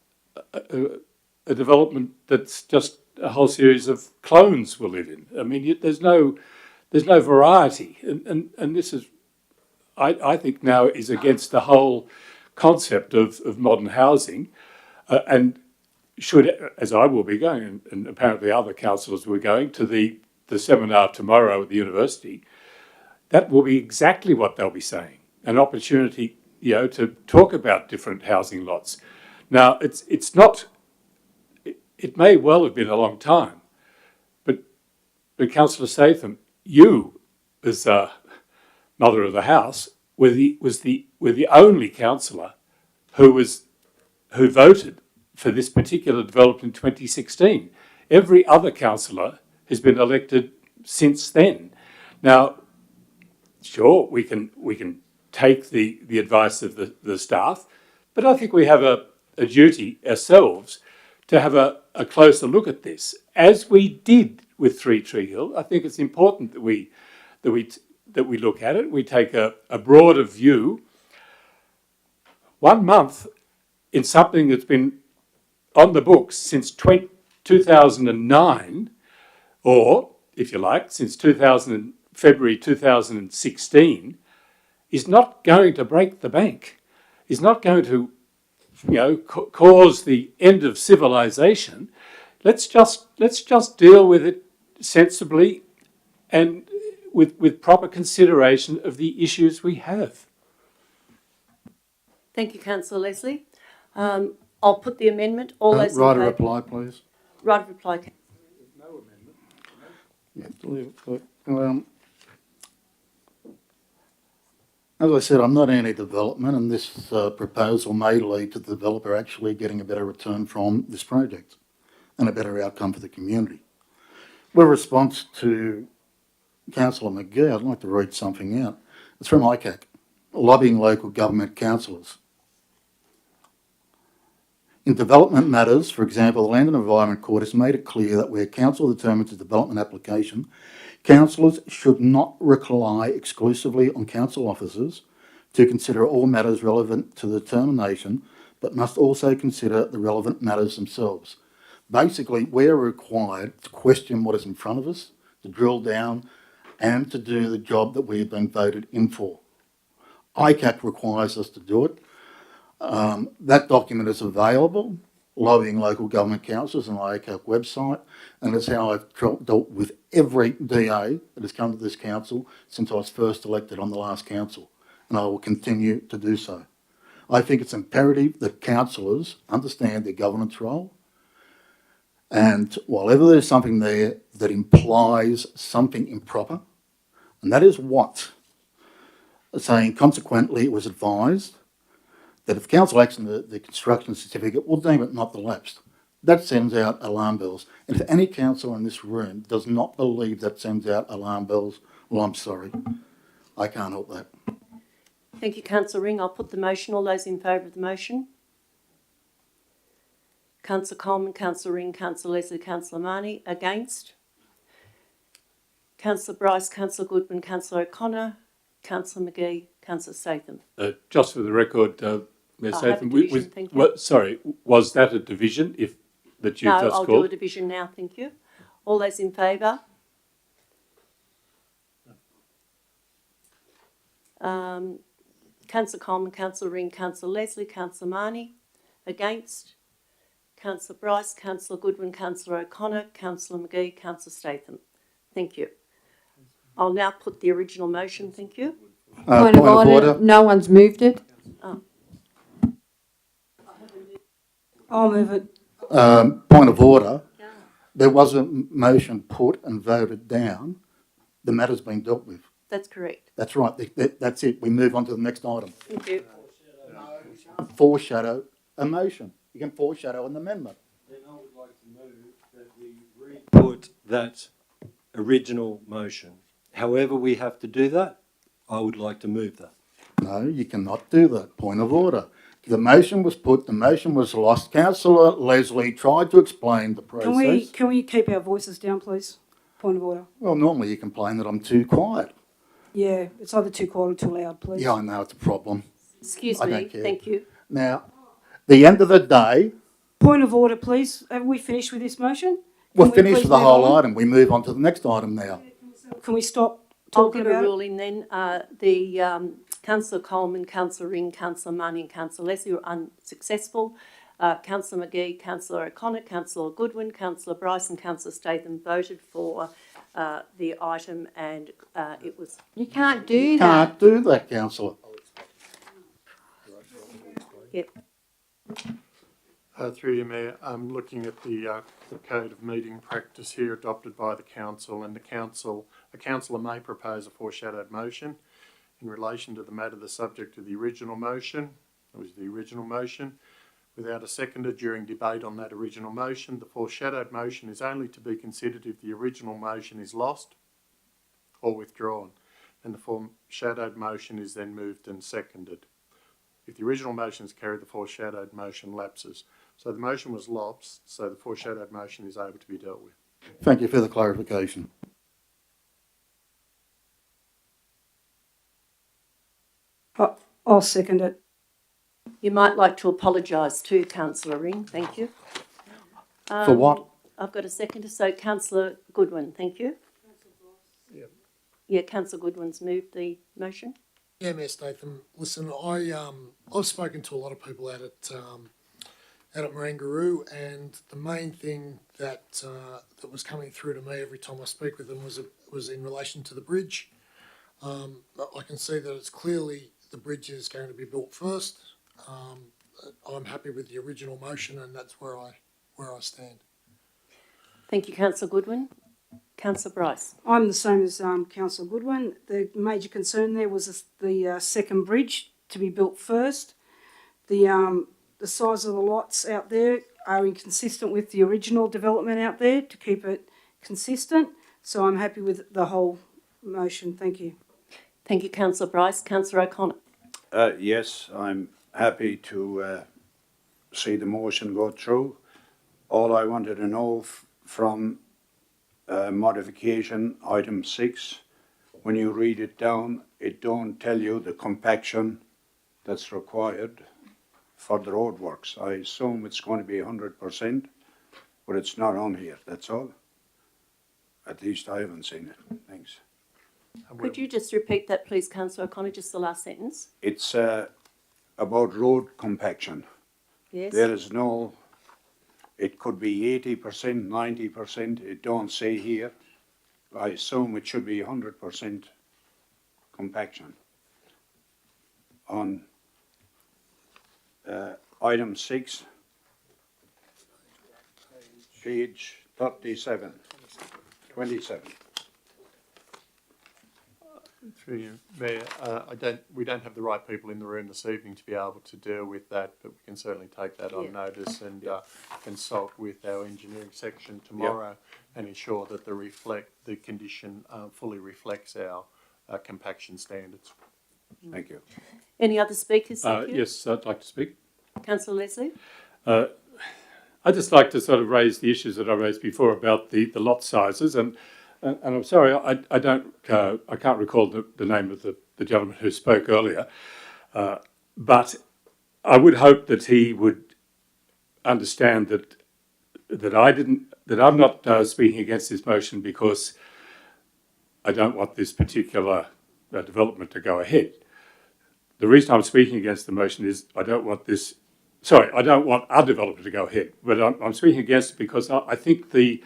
a development that's just a whole series of clones will live in. I mean, there's no variety, and this is, I think, now is against the whole concept of modern housing, and should, as I will be going, and apparently other councillors were going to the seminar tomorrow at the university, that will be exactly what they'll be saying, an opportunity, to talk about different housing lots. Now, it's not. It may well have been a long time, but Councillor Statham, you, as mother of the house, were the only councillor who voted for this particular development in 2016. Every other councillor has been elected since then. Now, sure, we can take the advice of the staff, but I think we have a duty ourselves to have a closer look at this, as we did with Three Tree Hill. I think it's important that we look at it. We take a broader view. 1 month in something that's been on the books since 2009, or, if you like, since February 2016, is not going to break the bank, is not going to cause the end of civilization. Let's just deal with it sensibly and with proper consideration of the issues we have. Thank you, Councillor Leslie. I'll put the amendment. All those Right in a favour. reply, please. Right of reply. No amendment. As I said, I'm not anti-development, and this proposal may lead to the developer actually getting a better return from this project and a better outcome for the community. With response to Councillor McGee, I'd like to read something out. It's from ICAC, lobbying local government councillors. In development matters, for example, the Land and Environment Court has made it clear that where council determines a development application, councillors should not rely exclusively on council officers to consider all matters relevant to the determination, but must also consider the relevant matters themselves. Basically, we are required to question what is in front of us, to drill down, and to do the job that we have been voted in for. ICAC requires us to do it. That document is available, lobbying local government councils on the ICAC website, and it's how I've dealt with every DA that has come to this council since I was first elected on the last council, and I will continue to do so. I think it's imperative that councillors understand their governance role, and whenever there's something there that implies something improper, and that is what, saying consequently it was advised that if council acts on the construction certificate, we'll deem it not elapsed. That sends out alarm bells. And if any councillor in this room does not believe that sends out alarm bells, well, I'm sorry. I can't help that. Thank you, Councillor Ring. I'll put the motion. All those in favour of the motion? Councillor Coleman, Councillor Ring, Councillor Leslie, Councillor Marnie. Against? Councillor Bryce, Councillor Goodwin, Councillor O'Connor, Councillor McGee, Councillor Statham. Just for the record, Ms. Statham, was that a division that you've just called? No, I'll do a division now, thank you. All those in favour? Councillor Coleman, Councillor Ring, Councillor Leslie, Councillor Marnie. Against? Councillor Bryce, Councillor Goodwin, Councillor O'Connor, Councillor McGee, Councillor Statham. Thank you. I'll now put the original motion, thank you. Point of order. No one's moved it. Oh. I'll move it. Point of order. There was a motion put and voted down. The matter's been dealt with. That's correct. That's right. That's it. We move on to the next item. Thank you. Foreshadow a motion. You can foreshadow an amendment. Then I would like to move that we re-put that original motion. However we have to do that, I would like to move that. No, you cannot do that. Point of order. The motion was put, the motion was lost. Councillor Leslie tried to explain the process. Can we keep our voices down, please? Point of order. Well, normally you complain that I'm too quiet. Yeah, it's either too quiet or too loud, please. Yeah, I know it's a problem. Excuse I me, don't care. thank you. Now, the end of the day, Point of order, please. Have we finished with this motion? we're Can we finished please with the move whole on? item. We move on to the next item now. Can we stop I'll talking get a about it? ruling then. Councillor Coleman, Councillor Ring, Councillor Money and Councillor Leslie were unsuccessful. Councillor McGee, Councillor O'Connor, Councillor Goodwin, Councillor Bryce and Councillor Statham voted for the item and it was... You can't do that. Can't do that, councillor. Yep. Through you, Mayor, I'm looking at the Code of Meeting Practice here adopted by the Council, and a councillor may propose a foreshadowed motion in relation to the matter the subject of the original motion. It was the original motion. Without a seconder during debate on that original motion, the foreshadowed motion is only to be considered if the original motion is lost or withdrawn, and the foreshadowed motion is then moved and seconded. If the original motion is carried, the foreshadowed motion lapses. So the motion was lost, so the foreshadowed motion is able to be dealt with. Thank you for the clarification. I'll second it. You might like to apologise too, Councillor Ring, thank you. For what? I've got a seconder, so Councillor Goodwin, thank you. Yeah, Councillor Goodwin's moved the motion. Yeah, Mayor Statham. Listen, I've spoken to a lot of people out at Marangaroo, and the main thing that was coming through to me every time I speak with them was in relation to the bridge. I can see that it's clearly the bridge is going to be built first. I'm happy with the original motion, and that's where I stand. Thank you, Councillor Goodwin. Councillor Bryce. I'm the same as Councillor Goodwin. The major concern there was the second bridge to be built first. The size of the lots out there are inconsistent with the original development out there to keep it consistent. So I'm happy with the whole motion. Thank you. Thank you, Councillor Bryce. Councillor O'Connor. Yes, I'm happy to see the motion go through. All I wanted to know from modification item 6, when you read it down, it don't tell you the compaction that's required for the roadworks. I assume it's going to be 100%, but it's not on here, that's all. At least I haven't seen it. Thanks. Could you just repeat that, please, Councillor O'Connor, just the last sentence? It's about road compaction. Yes. There is no, it could be 80%, 90%, it don't say here. I assume it should be 100% compaction. On item 6, page 37, 27. Through you, Mayor, we don't have the right people in the room this evening to be able to deal with that, but we can certainly take that on notice and consult with our engineering section tomorrow and ensure that the condition fully reflects our compaction standards. Thank you. Any other speakers? Thank you. Yes, I'd like to speak. Councillor Leslie. I'd just like to sort of raise the issues that I raised before about the lot sizes, and I'm sorry, I can't recall the name of the gentleman who spoke earlier, but I would hope that he would understand that I'm not speaking against this motion because I don't want this particular development to go ahead. The reason I'm speaking against the motion is I don't want our development to go ahead, but I'm speaking against it because I think the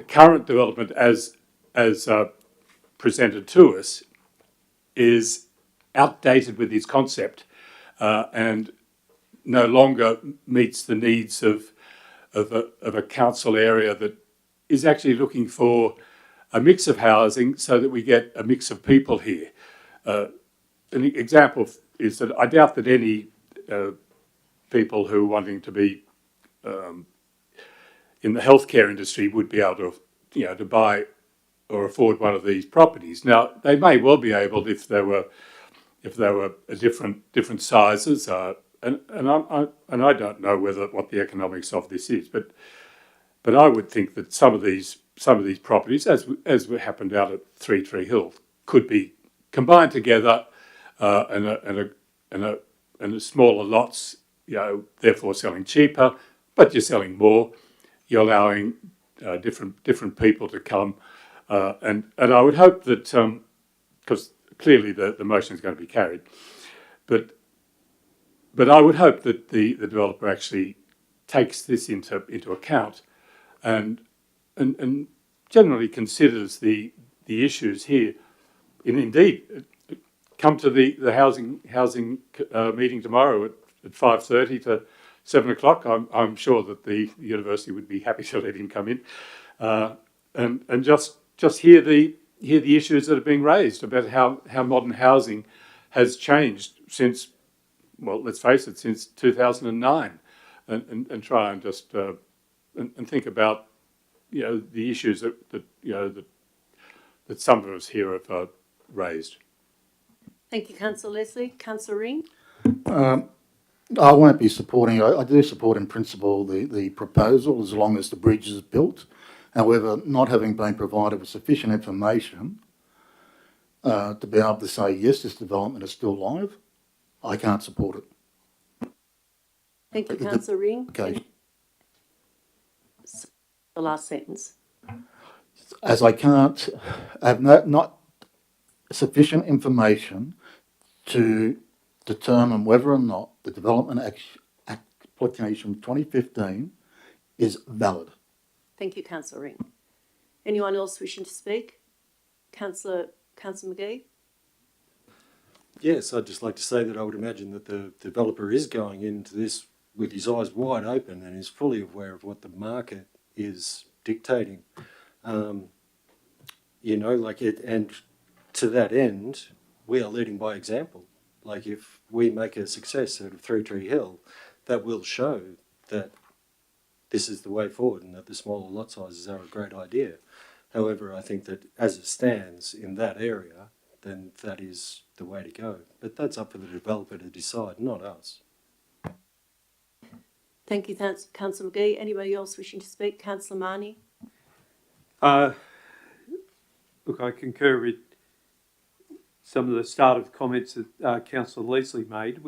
current development as presented to us is outdated with its concept and no longer meets the needs of a council area that is actually looking for a mix of housing so that we get a mix of people here. An example is that I doubt that any people who are wanting to be in the healthcare industry would be able to, to buy or afford one of these properties. Now, they may well be able if they were different sizes. And I don't know what the economics of this is, but I would think that some of these properties, as happened out at 3 Tree Hill, could be combined together and a smaller lots, therefore selling cheaper, but you're selling more. You're allowing different people to come, and I would hope that because clearly the motion is going to be carried, but I would hope that the developer actually takes this into account and generally considers the issues here. And indeed, come to the housing meeting tomorrow at 5:30 to 7 o'clock. I'm sure that the university would be happy to let him come in, and just hear the issues that are being raised about how modern housing has changed since, well, let's face it, since 2009, and try and just and think about the issues that some of us here have raised. Thank you, Councillor Leslie. Councillor Ring? I won't be supporting. I do support in principle the proposal as long as the bridge is built. However, not having been provided with sufficient information to be able to say, yes, this development is still live, I can't support it. Thank you, Councillor Ring. Okay. The last sentence. As I can't have not sufficient information to determine whether or not the development application 2015 is valid. Thank you, Councillor Ring. Anyone else wishing to speak? Councillor McGee? Yes, I'd just like to say that I would imagine that the developer is going into this with his eyes wide open and is fully aware of what the market is dictating. And to that end, we are leading by example. Like if we make a success out of 3 Tree Hill, that will show that this is the way forward and that the smaller lot sizes are a great idea. However, I think that as it stands in that area, then that is the way to go. But that's up for the developer to decide, not us. Thank you, Councillor McGee. Anybody else wishing to speak? Councillor Marnie? Look, I concur with some of the start of comments that Councillor Leslie made.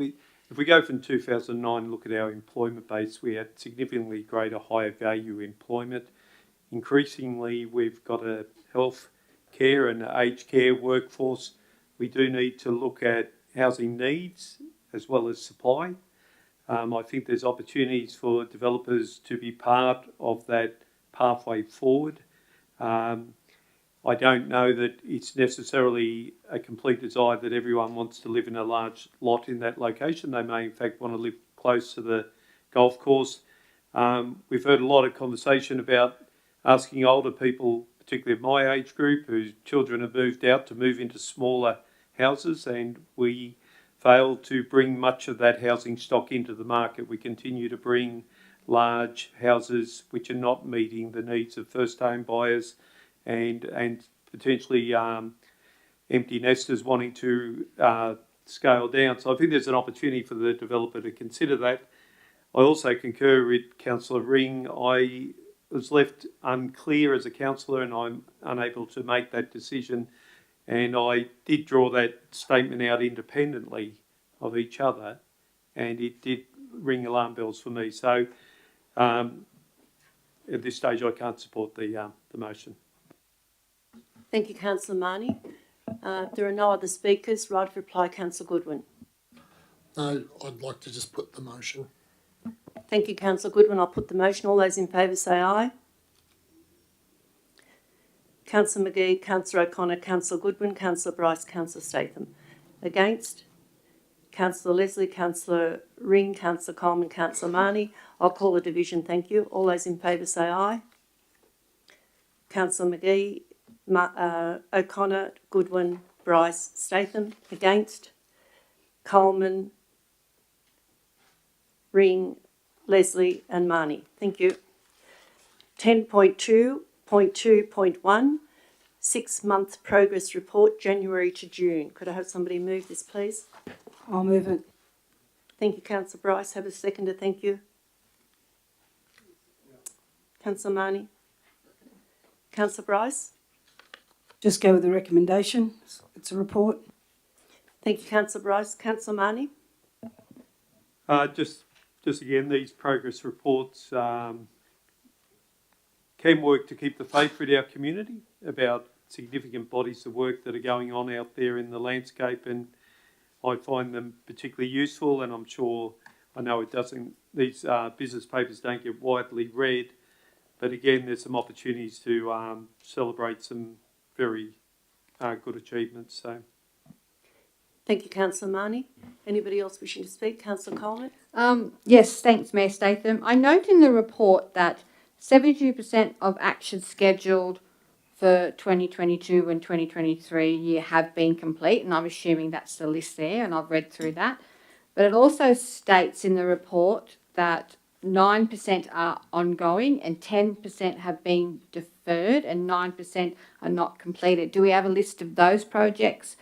If we go from 2009 and look at our employment base, we had significantly greater, higher value employment. Increasingly, we've got a health care and aged care workforce. We do need to look at housing needs as well as supply. I think there's opportunities for developers to be part of that pathway forward. I don't know that it's necessarily a complete desire that everyone wants to live in a large lot in that location. They may, in fact, want to live close to the golf course. We've heard a lot of conversation about asking older people, particularly of my age group, whose children have moved out, to move into smaller houses, and we fail to bring much of that housing stock into the market. We continue to bring large houses which are not meeting the needs of first home buyers and potentially empty nesters wanting to scale down. So I think there's an opportunity for the developer to consider that. I also concur with Councillor Ring. I was left unclear as a councillor and I'm unable to make that decision. And I did draw that statement out independently of each other, and it did ring alarm bells for me. So at this stage, I can't support the motion. Thank you, Councillor Marnie. There are no other speakers. Right of reply, Councillor Goodwin. No, I'd like to just put the motion. Thank you, Councillor Goodwin. I'll put the motion. All those in favour say aye. Councillor McGee, Councillor O'Connor, Councillor Goodwin, Councillor Bryce, Councillor Statham. Against? Councillor Leslie, Councillor Ring, Councillor Coleman, Councillor Marnie. I'll call the division. Thank you. All those in favour say aye. Councillor McGee, O'Connor, Goodwin, Bryce, Statham. Against? Coleman, Ring, Leslie and Marnie. Thank you. 10.2.2.1, 6-month progress report, January to June. Could I have somebody move this, please? I'll move it. Thank you, Councillor Bryce. Have a seconder. Thank you. Councillor Marnie. Councillor Bryce. Just go with the recommendation. It's a report. Thank you, Councillor Bryce. Councillor Marnie. Just again, these progress reports can work to keep the faith with our community about significant bodies of work that are going on out there in the landscape, and I find them particularly useful, and I'm sure, I know it doesn't, these business papers don't get widely read, but again, there's some opportunities to celebrate some very good achievements. So, Thank you, Councillor Marnie. Anybody else wishing to speak? Councillor Coleman. Yes, thanks, Mayor Statham. I note in the report that 72% of actions scheduled for 2022 and 2023 year have been complete, and I'm assuming that's the list there, and I've read through that. But it also states in the report that 9% are ongoing and 10% have been deferred and 9% are not completed. Do we have a list of those projects?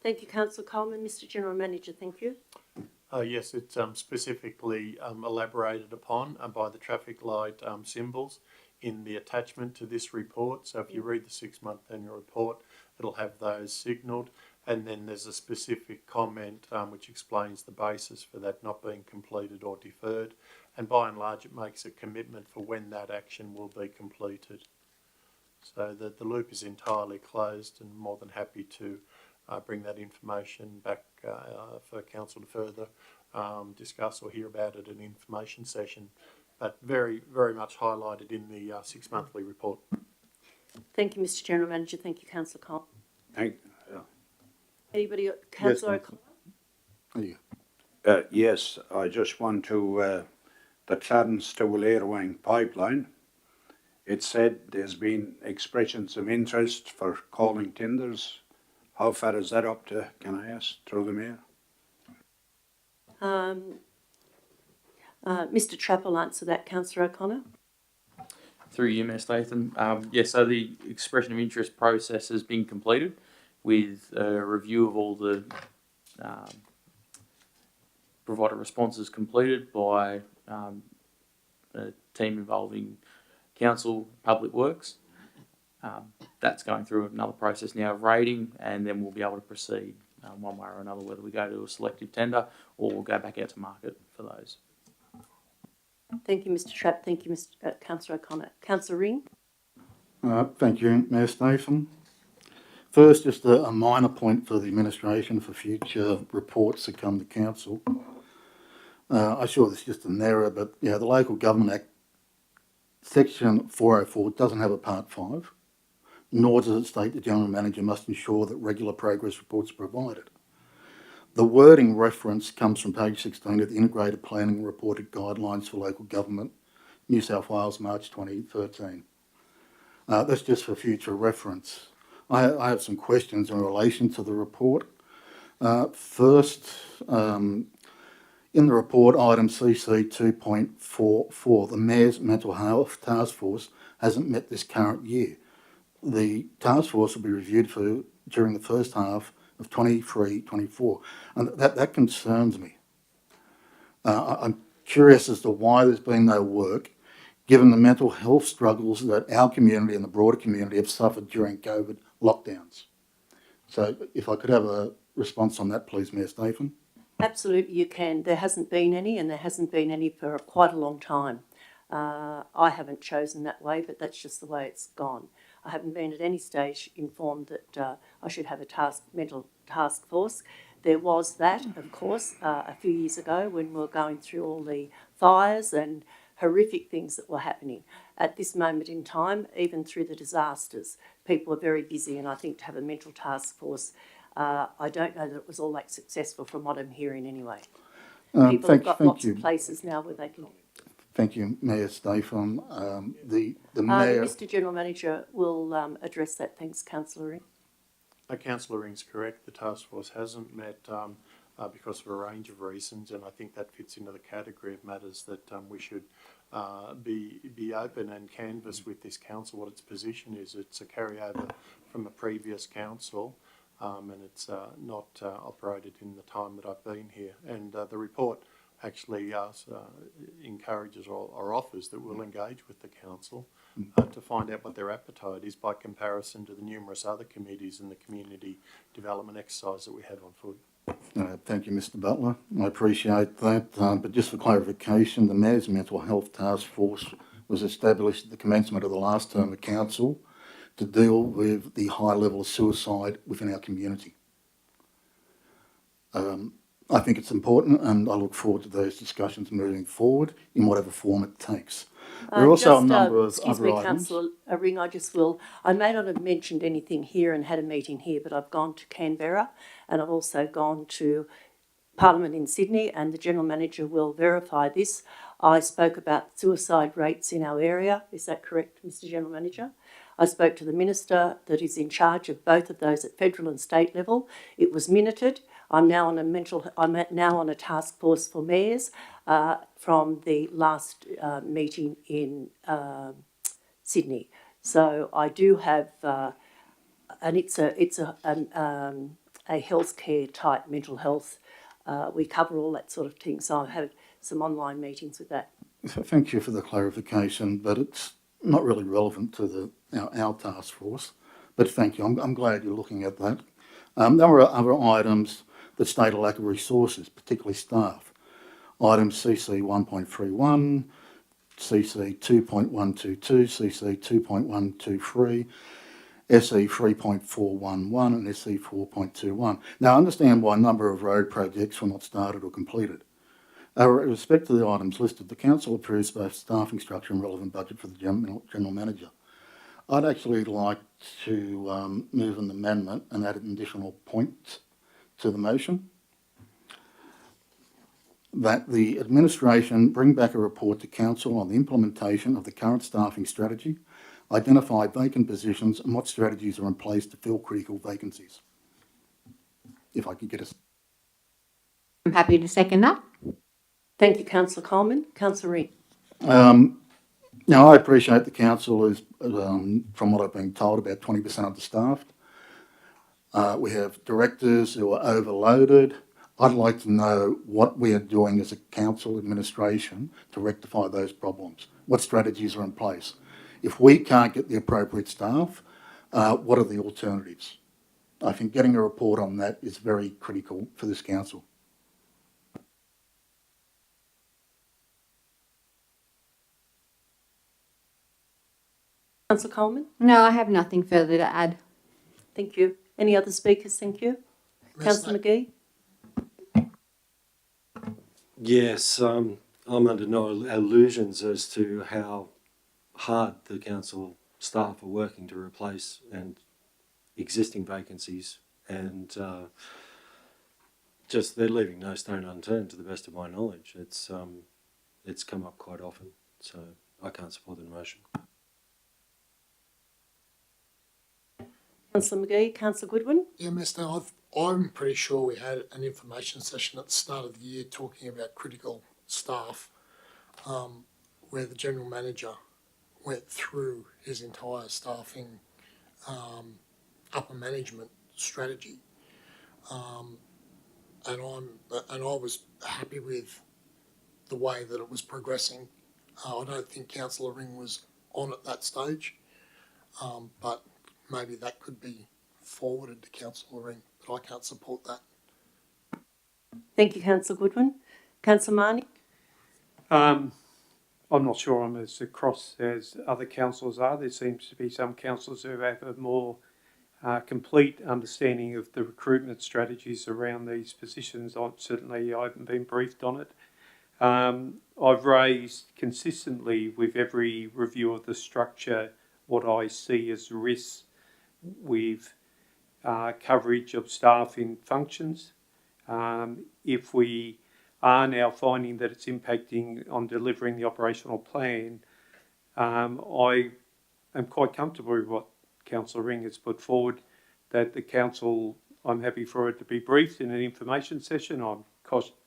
Thank you, Councillor Coleman. Mr General Manager, thank you. Yes, it's specifically elaborated upon by the traffic light symbols in the attachment to this report. So if you read the 6-month annual report, it'll have those signalled. And then there's a specific comment which explains the basis for that not being completed or deferred. And by and large, it makes a commitment for when that action will be completed. So the loop is entirely closed, and more than happy to bring that information back for Council to further discuss or hear about at an information session. But very, very much highlighted in the 6-monthly report. Thank you, Mr General Manager. Thank you, Councillor Coleman. Thank Anybody? Councillor Yes, Yes, I just want to, the Clarence to Wang pipeline, it said there's been expressions of interest for calling tenders. How far is that up to, can I ask, through the Mayor? Mr Trapp will answer that. Councillor O'Connor. Through you, Mayor Statham. So the expression of interest process has been completed with a review of all the provider responses completed by a team involving Council, Public Works. That's going through another process now of rating, and then we'll be able to proceed one way or another, whether we go to a selective tender or we'll go back out to market for those. Thank you, Mr Trapp. Thank you, Councillor O'Connor. Councillor Ring. thank you, Mayor Statham. First, just a minor point for the administration for future reports that come to council. I'm sure this is just an error, but the Local Government Act, Section 404 doesn't have a Part 5, nor does it state the General Manager must ensure that regular progress reports are provided. The wording reference comes from page 16 of the Integrated Planning and Reporting Guidelines for Local Government, New South Wales, March 2013. That's just for future reference. I have some questions in relation to the report. First, in the report, item CC 2.44, the Mayor's Mental Health Task Force hasn't met this current year. The task force will be reviewed during the first half of 23-24, and that concerns me. I'm curious as to why there's been no work, given the mental health struggles that our community and the broader community have suffered during COVID lockdowns. So if I could have a response on that, please, Mayor Statham. Absolutely, you can. There hasn't been any, and there hasn't been any for quite a long time. I haven't chosen that way, but that's just the way it's gone. I haven't been at any stage informed that I should have a mental task force. There was that, of course, a few years ago when we were going through all the fires and horrific things that were happening. At this moment in time, even through the disasters, people are very busy, and I think to have a mental task force, I don't know that it was all that successful from what I'm hearing anyway. People have got lots of places now where they can... Thank you, Mayor Statham. The Mayor... Mr General Manager will address that. Thanks, Councillor Ring. Councillor Ring's correct. The task force hasn't met because of a range of reasons, and I think that fits into the category of matters that we should be open and canvass with this council what its position is. It's a carryover from a previous council, and it's not operated in the time that I've been here. And the report actually encourages or offers that we'll engage with the council to find out what their appetite is by comparison to the numerous other committees and the community development exercise that we have on foot. Thank you, Mr. Butler. I appreciate that. But just for clarification, the Mayor's Mental Health Task Force was established at the commencement of the last term of council to deal with the high level of suicide within our community. I think it's important, and I look forward to those discussions moving forward in whatever form it takes. There are also a number of other items. Councillor Ring, I may not have mentioned anything here and had a meeting here, but I've gone to Canberra and I've also gone to Parliament in Sydney, and the General Manager will verify this. I spoke about suicide rates in our area. Is that correct, Mr. General Manager? I spoke to the Minister that is in charge of both of those at federal and state level. It was minuted. I'm now on a task force for mayors from the last meeting in Sydney. So I do have, and it's a healthcare type mental health. We cover all that sort of thing. So I've had some online meetings with that. Thank you for the clarification, but it's not really relevant to our task force. But thank you. I'm glad you're looking at that. There were other items that state a lack of resources, particularly staff. Items CC 1.31, CC 2.122, CC 2.123, SE 3.411 and SE 4.21. Now, I understand why a number of road projects were not started or completed. With respect to the items listed, the Council approves both staffing structure and relevant budget for the General Manager. I'd actually like to move an amendment and add an additional point to the motion, that the administration bring back a report to Council on the implementation of the current staffing strategy, identify vacant positions and what strategies are in place to fill critical vacancies. If I could get a... I'm happy to second that. Thank you, Councillor Coleman. Councillor Ring. Now, I appreciate the Council is, from what I've been told, about 20% understaffed. We have directors who are overloaded. I'd like to know what we are doing as a council administration to rectify those problems. What strategies are in place? If we can't get the appropriate staff, what are the alternatives? I think getting a report on that is very critical for this council. Councillor Coleman. No, I have nothing further to add. Thank you. Any other speakers? Thank you. Councillor McGee. Yes, I'm under no illusions as to how hard the council staff are working to replace and existing vacancies, and just they're leaving no stone unturned, to the best of my knowledge. It's come up quite often, so I can't support the motion. Councillor McGee. Councillor Goodwin. Yeah, Mr. I'm pretty sure we had an information session at the start of the year talking about critical staff, where the General Manager went through his entire staffing upper management strategy, and I was happy with the way that it was progressing. I don't think Councillor Ring was on at that stage, but maybe that could be forwarded to Councillor Ring, but I can't support that. Thank you, Councillor Goodwin. Councillor Marnie. I'm not sure I'm as across as other councillors are. There seems to be some councillors who have a more complete understanding of the recruitment strategies around these positions. Certainly I haven't been briefed on it. I've raised consistently with every review of the structure what I see as risks with coverage of staff in functions. If we are now finding that it's impacting on delivering the operational plan, I am quite comfortable with what Councillor Ring has put forward, that the council I'm happy for it to be briefed in an information session. I'm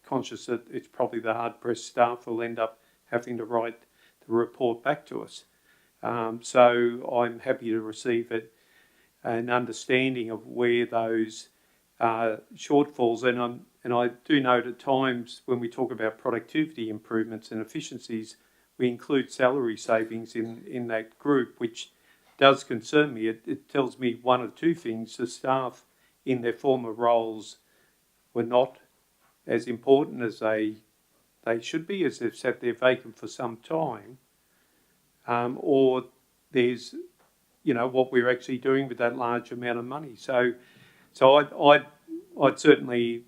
conscious that it's probably the hard-pressed staff will end up having to write the report back to us. So I'm happy to receive it, an understanding of where those shortfalls, and I do note at times when we talk about productivity improvements and efficiencies, we include salary savings in that group, which does concern me. It tells me one of two things. The staff in their former roles were not as important as they should be, as they've sat there vacant for some time, or there's, what we're actually doing with that large amount of money. So I'd certainly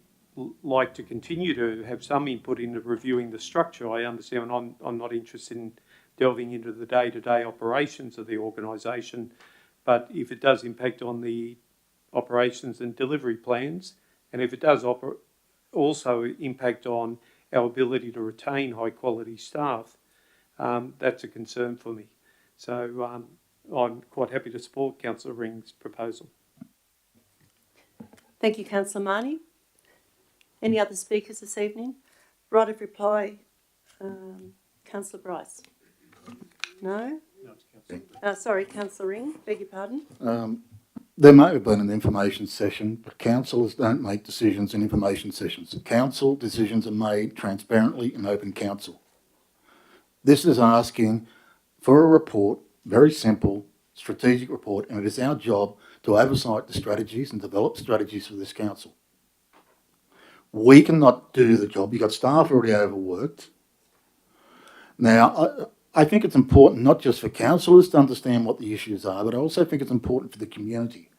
like to continue to have some input into reviewing the structure. I understand, and I'm not interested in delving into the day-to-day operations of the organisation, but if it does impact on the operations and delivery plans, and if it does also impact on our ability to retain high-quality staff, that's a concern for me. So I'm quite happy to support Councillor Ring's proposal. Thank you, Councillor Marnie. Any other speakers this evening? Right of reply, Councillor Bryce. No? Sorry, Councillor Ring, beg your pardon. There may have been an information session, but councillors don't make decisions in information sessions. Council decisions are made transparently in open council. This is asking for a report, very simple, strategic report, and it is our job to oversight the strategies and develop strategies for this council. We cannot do the job. You've got staff already overworked. Now, I think it's important not just for councillors to understand what the issues are, but I also think it's important for the community.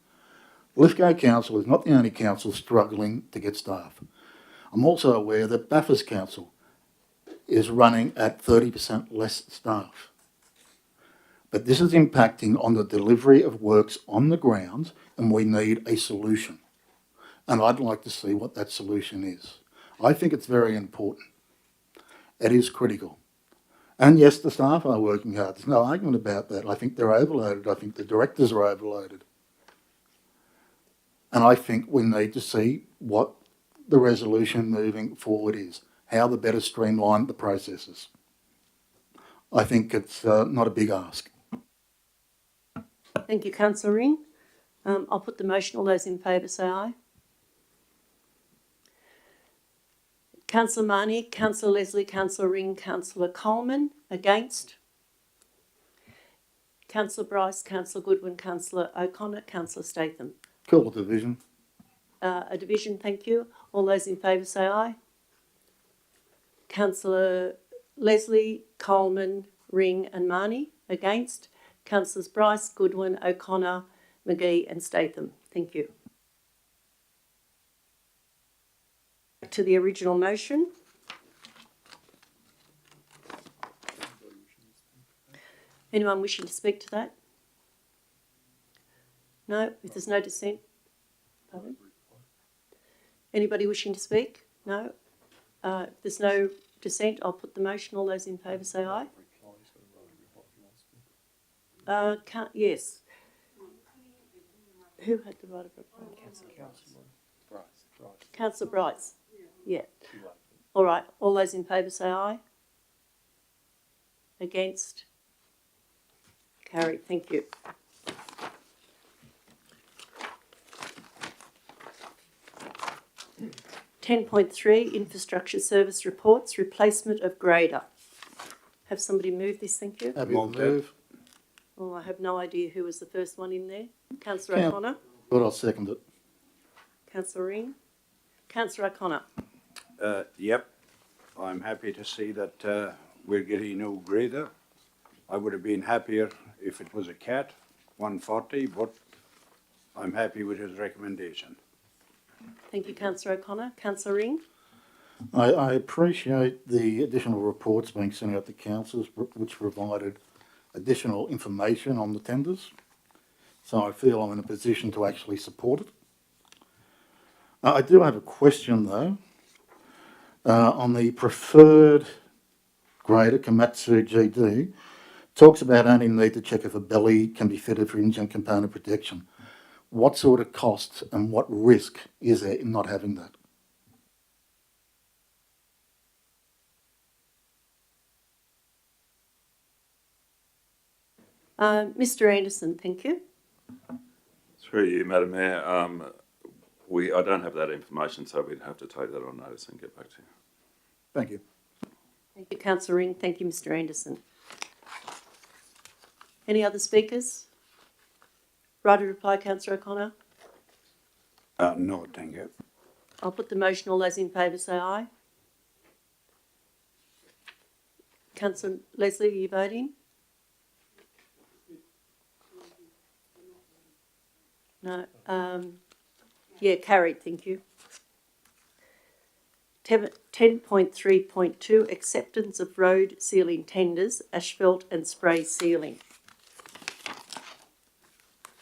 Lithgow Council is not the only council struggling to get staff. I'm also aware that Bathurst Council is running at 30% less staff. But this is impacting on the delivery of works on the ground, and we need a solution. And I'd like to see what that solution is. I think it's very important. It is critical. And yes, the staff are working hard. There's no argument about that. I think they're overloaded. I think the directors are overloaded. And I think we need to see what the resolution moving forward is, how to better streamline the processes. I think it's not a big ask. Thank you, Councillor Ring. I'll put the motion. All those in favour say aye. Councillor Marnie, Councillor Leslie, Councillor Ring, Councillor Coleman. Against? Councillor Bryce, Councillor Goodwin, Councillor O'Connor, Councillor Statham. Call the division. A division, thank you. All those in favour say aye. Councillor Leslie, Coleman, Ring and Marnie. Against? Councillors Bryce, Goodwin, O'Connor, McGee and Statham. Thank you. To the original motion. Anyone wishing to speak to that? No? If there's no dissent? Pardon? Anybody wishing to speak? No? If there's no dissent, I'll put the motion. All those in favour say aye. Yes. Who had the right of reply? Councillor Bryce. Yeah. All right. All those in favour say aye. Against? Carried. Thank you. (10.3) Infrastructure Service Reports, replacement of grader. Have somebody move this, thank you. Happy to move. Oh, I have no idea who was the first one in there. Councillor O'Connor. But I'll second it. Councillor Ring. Councillor O'Connor. Yep, I'm happy to see that we're getting a new grader. I would have been happier if it was a cat, 140, but I'm happy with his recommendation. Thank you, Councillor O'Connor. Councillor Ring. I appreciate the additional reports being sent out to councils, which provided additional information on the tenders. So I feel I'm in a position to actually support it. I do have a question though. On the preferred grader, Komatsu GD, talks about only need to check if a belly can be fitted for engine component protection. what sort of costs and what risk is there in not having that? Mr Anderson, thank you. Through you, Madam Mayor, I don't have that information, so we'd have to take that on notice and get back to you. Thank you. Thank you, Councillor Ring. Thank you, Mr Anderson. Any other speakers? Right of reply, Councillor O'Connor. No, thank you. I'll put the motion. All those in favour say aye. Councillor Leslie, are you voting? No. Yeah, carried. Thank you. 10.3.2 acceptance of road sealing tenders, asphalt and spray sealing.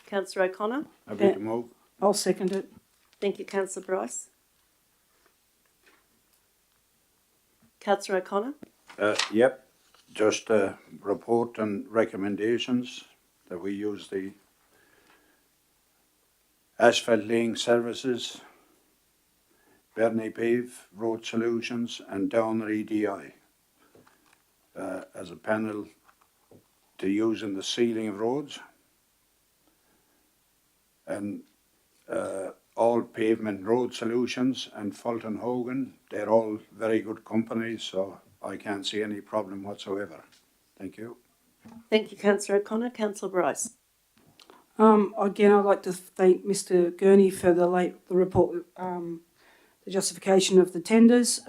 Councillor O'Connor. Happy to move. I'll second it. Thank you, Councillor Bryce. Councillor O'Connor. Yep, just a report and recommendations that we use the asphalt laying services, Bernie Pave, Road Solutions and Downer EDI as a panel to use in the sealing of roads. And all Pavement Road Solutions and Fulton Hogan, they're all very good companies, so I can't see any problem whatsoever. Thank you. Thank you, Councillor O'Connor. Councillor Bryce. Again, I'd like to thank Mr Gurney for the report, the justification of the tenders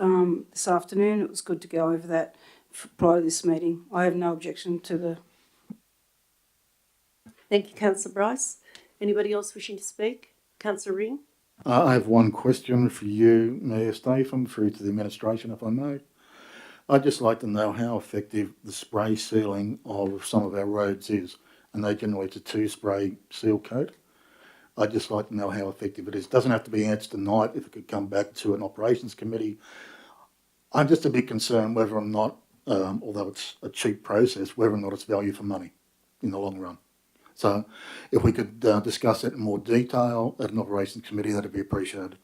this afternoon. It was good to go over that prior to this meeting. I have no objection to the... Thank you, Councillor Bryce. Anybody else wishing to speak? Councillor Ring. I have one question for you, Mayor Statham, through to the administration, if I may. I'd just like to know how effective the spray sealing of some of our roads is, and they generally it's a 2-spray seal coat. I'd just like to know how effective it is. It doesn't have to be answered tonight. If it could come back to an operations committee, I'm just a bit concerned whether or not, although it's a cheap process, whether or not it's value for money in the long run. So if we could discuss it in more detail at an operations committee, that'd be appreciated.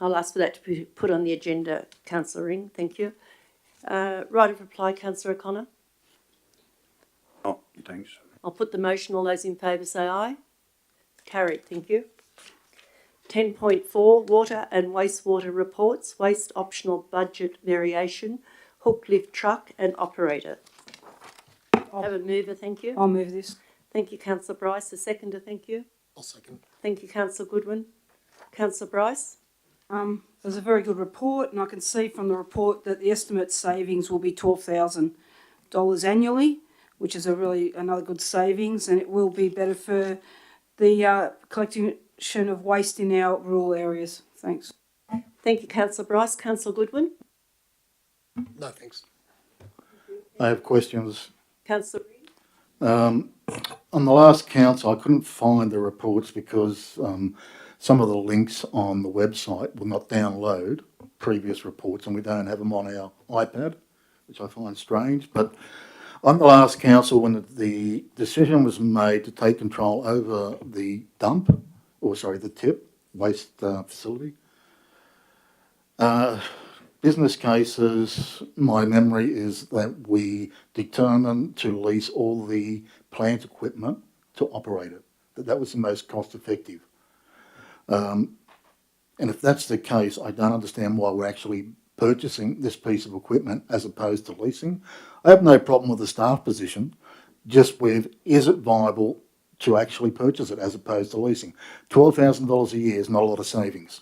I'll ask for that to be put on the agenda, Councillor Ring. Thank you. Right of reply, Councillor O'Connor. Oh, thanks. I'll put the motion. All those in favour say aye. Carried. Thank you. 10.4 water and wastewater reports, waste optional budget variation, hook lift truck and operator. Have a mover, thank you. I'll move this. Thank you, Councillor Bryce. A seconder, thank you. I'll second. Thank you, Councillor Goodwin. Councillor Bryce. There's a very good report, and I can see from the report that the estimate savings will be $12,000 annually, which is another good savings, and it will be better for the collection of waste in our rural areas. Thanks. Thank you, Councillor Bryce. Councillor Goodwin. No, thanks. I have questions. Councillor. On the last council, I couldn't find the reports because some of the links on the website will not download previous reports, and we don't have them on our iPad, which I find strange. But on the last council, when the decision was made to take control over the the tip waste facility, business cases, my memory is that we determined to lease all the plant equipment to operate it, that was the most cost effective. And if that's the case, I don't understand why we're actually purchasing this piece of equipment as opposed to leasing. I have no problem with the staff position, just with is it viable to actually purchase it as opposed to leasing. $12,000 a year is not a lot of savings.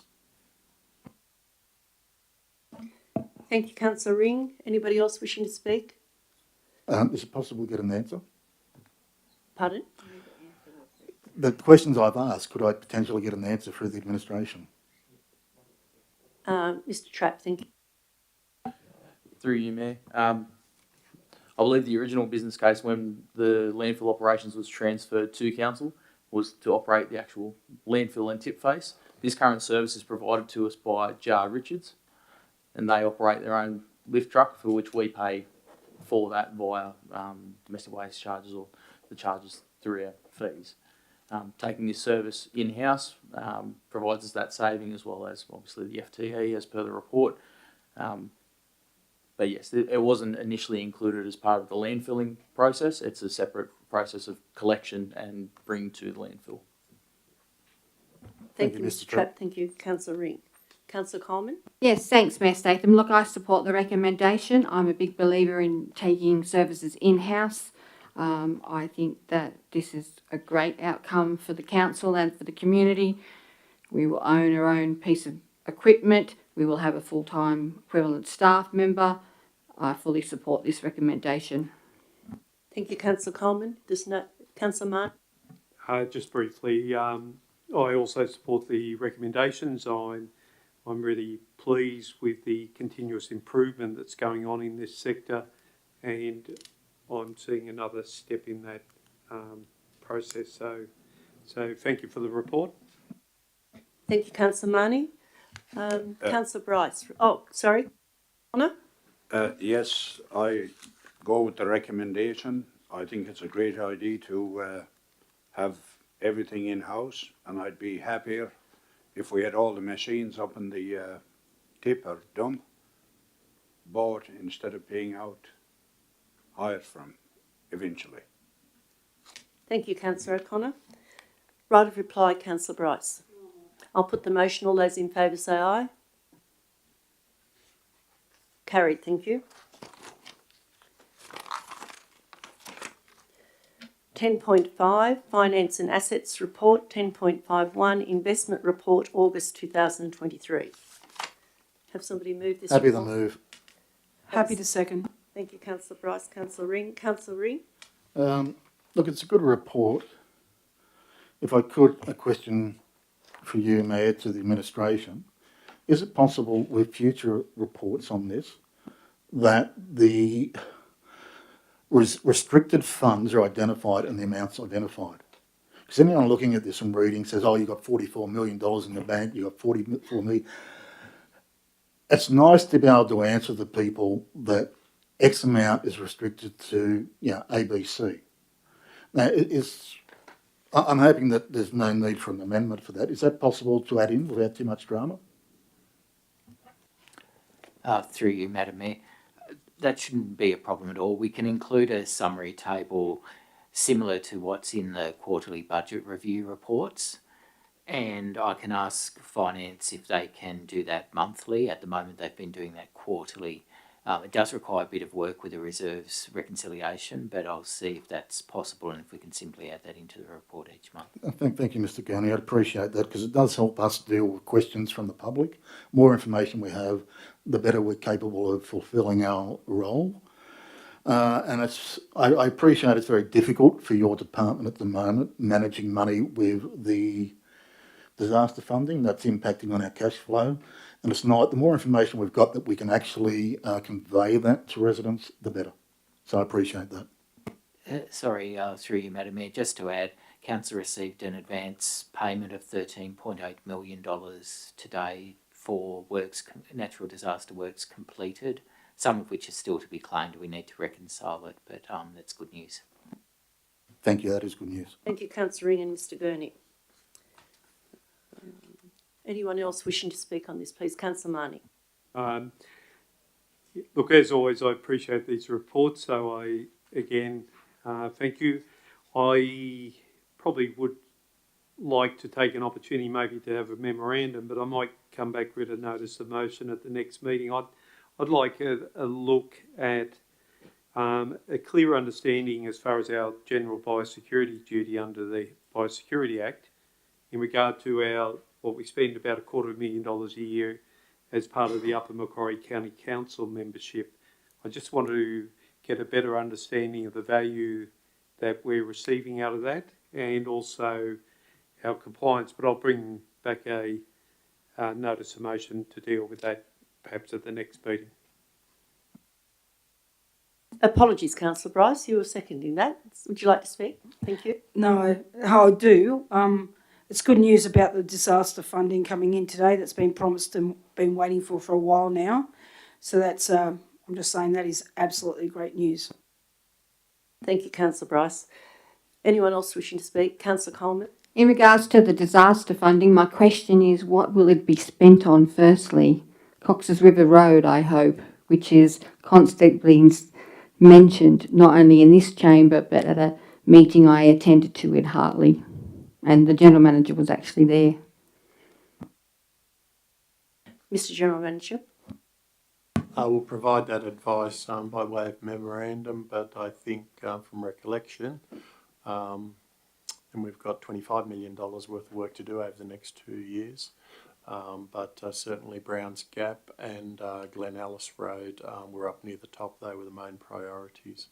Thank you, Councillor Ring. Anybody else wishing to speak? Is it possible to get an answer? Pardon? The questions I've asked, could I potentially get an answer through the administration? Mr Trapp, thank you. Through you, Mayor. I believe the original business case when the landfill operations was transferred to council was to operate the actual landfill and tip face. This current service is provided to us by Jar Richards, and they operate their own lift truck, for which we pay for that via domestic waste charges or the charges through our fees. taking this service in-house provides us that saving, as well as obviously the FTE as per the report. But yes, it wasn't initially included as part of the landfilling process. It's a separate process of collection and bring to the landfill. Thank you, Mr. Trapp. Thank you, Councillor Ring. Councillor Coleman? Yes, thanks, Mayor Statham. Look, I support the recommendation. I'm a big believer in taking services in-house. I think that this is a great outcome for the council and for the community. We will own our own piece of equipment. We will have a full-time equivalent staff member. I fully support this recommendation. Thank you, Councillor Coleman. Councillor Martin? Just briefly, I also support the recommendations. I'm really pleased with the continuous improvement that's going on in this sector, and I'm seeing another step in that process. So thank you for the report. Thank you, Councillor Marnie. Councillor Bryce. Oh, sorry. Honor? Yes, I go with the recommendation. I think it's a great idea to have everything in-house, and I'd be happier if we had all the machines up in the tip or dump bought instead of paying out hire from eventually. Thank you, Councillor O'Connor. Right of reply, Councillor Bryce. I'll put the motion. All those in favour say aye. Carried, thank you. 10.5, Finance and Assets Report. 10.51, Investment Report, August 2023. Have somebody move this Happy report? to move. Happy to second. Thank you, Councillor Bryce. Councillor Ring. Councillor Ring? Look, it's a good report. If I could, a question for you, Mayor, to the administration. Is it possible with future reports on this that the restricted funds are identified and the amounts identified? Because anyone looking at this and reading says, oh, you've got $44 million in the bank, you've got 44 million. It's nice to be able to answer the people that X amount is restricted to, ABC. Now, I'm hoping that there's no need for an amendment for that. Is that possible to add in without too much drama? Through you, Madam Mayor. That shouldn't be a problem at all. We can include a summary table similar to what's in the quarterly budget review reports, and I can ask Finance if they can do that monthly. At the moment, they've been doing that quarterly. It does require a bit of work with the reserves reconciliation, but I'll see if that's possible and if we can simply add that into the report each month. Thank you, Mr. Gurney. I'd appreciate that because it does help us deal with questions from the public. More information we have, the better we're capable of fulfilling our role. And I appreciate it's very difficult for your department at the moment, managing money with the disaster funding that's impacting on our cash flow. And it's not, the more information we've got that we can actually convey that to residents, the better. So I appreciate that. Through you, Madam Mayor, just to add, Council received an advance payment of $13.8 million today for natural disaster works completed, some of which is still to be claimed. We need to reconcile it, but that's good news. Thank you, that is good news. Thank you, Councillor Ring and Mr. Gurney. Anyone else wishing to speak on this, please? Councillor Marnie. Look, as always, I appreciate these reports, so I, again, thank you. I probably would like to take an opportunity maybe to have a memorandum, but I might come back with a notice of motion at the next meeting. I'd like a look at a clear understanding as far as our general biosecurity duty under the Biosecurity Act in regard to what we spend about $250,000 a year as part of the Upper Macquarie County Council membership. I just want to get a better understanding of the value that we're receiving out of that and also our compliance, but I'll bring back a notice of motion to deal with that perhaps at the next meeting. Apologies, Councillor Bryce, you were seconding that. Would you like to speak? Thank you. No, I do. It's good news about the disaster funding coming in today that's been promised and been waiting for a while now. So that's, I'm just saying that is absolutely great news. Thank you, Councillor Bryce. Anyone else wishing to speak? Councillor Coleman. In regards to the disaster funding, my question is what will it be spent on firstly? Cox's River Road, I hope, which is constantly mentioned not only in this chamber but at a meeting I attended to in Hartley, and the General Manager was actually there. Mr General Manager. I will provide that advice by way of memorandum, but I think from recollection, and we've got $25 million worth of work to do over the next 2 years. But certainly Browns Gap and Glen Alice Road were up near the top. They were the main priorities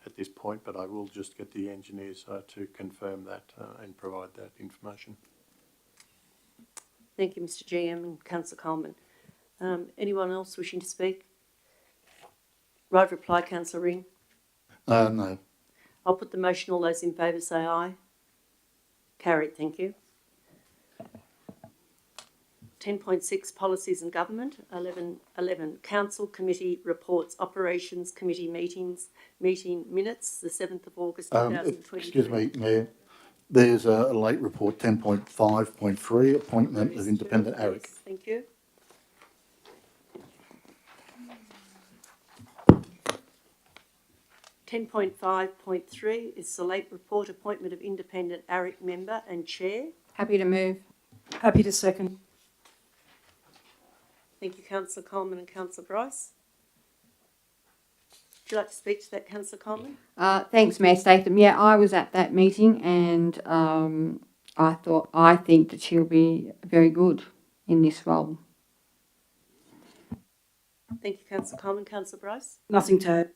at this point, but I will just get the engineers to confirm that and provide that information. Thank you, Mr GM and Councillor Coleman. Anyone else wishing to speak? Right of reply, Councillor Ring. No. I'll put the motion. All those in favour say aye. Carried, thank you. 10.6 Policies and Government. 11 Council Committee Reports, Operations Committee Meeting Minutes, the 7th of August 2023. Excuse me, Mayor. There's a late report, 10.5.3, appointment of independent ARIC. Yes, thank you. .5.3 is the late report, appointment of independent ARIC member and chair. Happy to move. Happy to second. Thank you, Councillor Coleman and Councillor Bryce. Would you like to speak to that, Councillor Coleman? Thanks, Mayor Statham. Yeah, I was at that meeting and I think that she'll be very good in this role. Thank you, Councillor Coleman. Councillor Bryce? Nothing to add.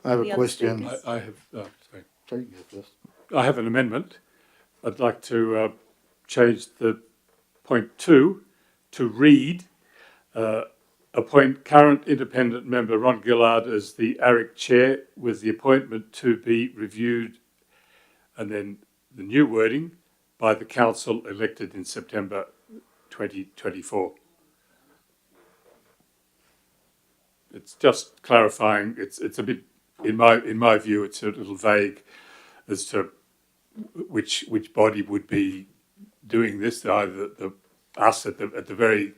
I have Any a other question. speakers? I have, sorry. Sorry, you go first. I have an amendment. I'd like to change the point 2 to read, appoint current independent member Ron Gillard as the ARIC chair with the appointment to be reviewed, and then the new wording, by the council elected in September 2024. It's just clarifying. It's a bit, in my view, it's a little vague as to which body would be doing this. Either us at the very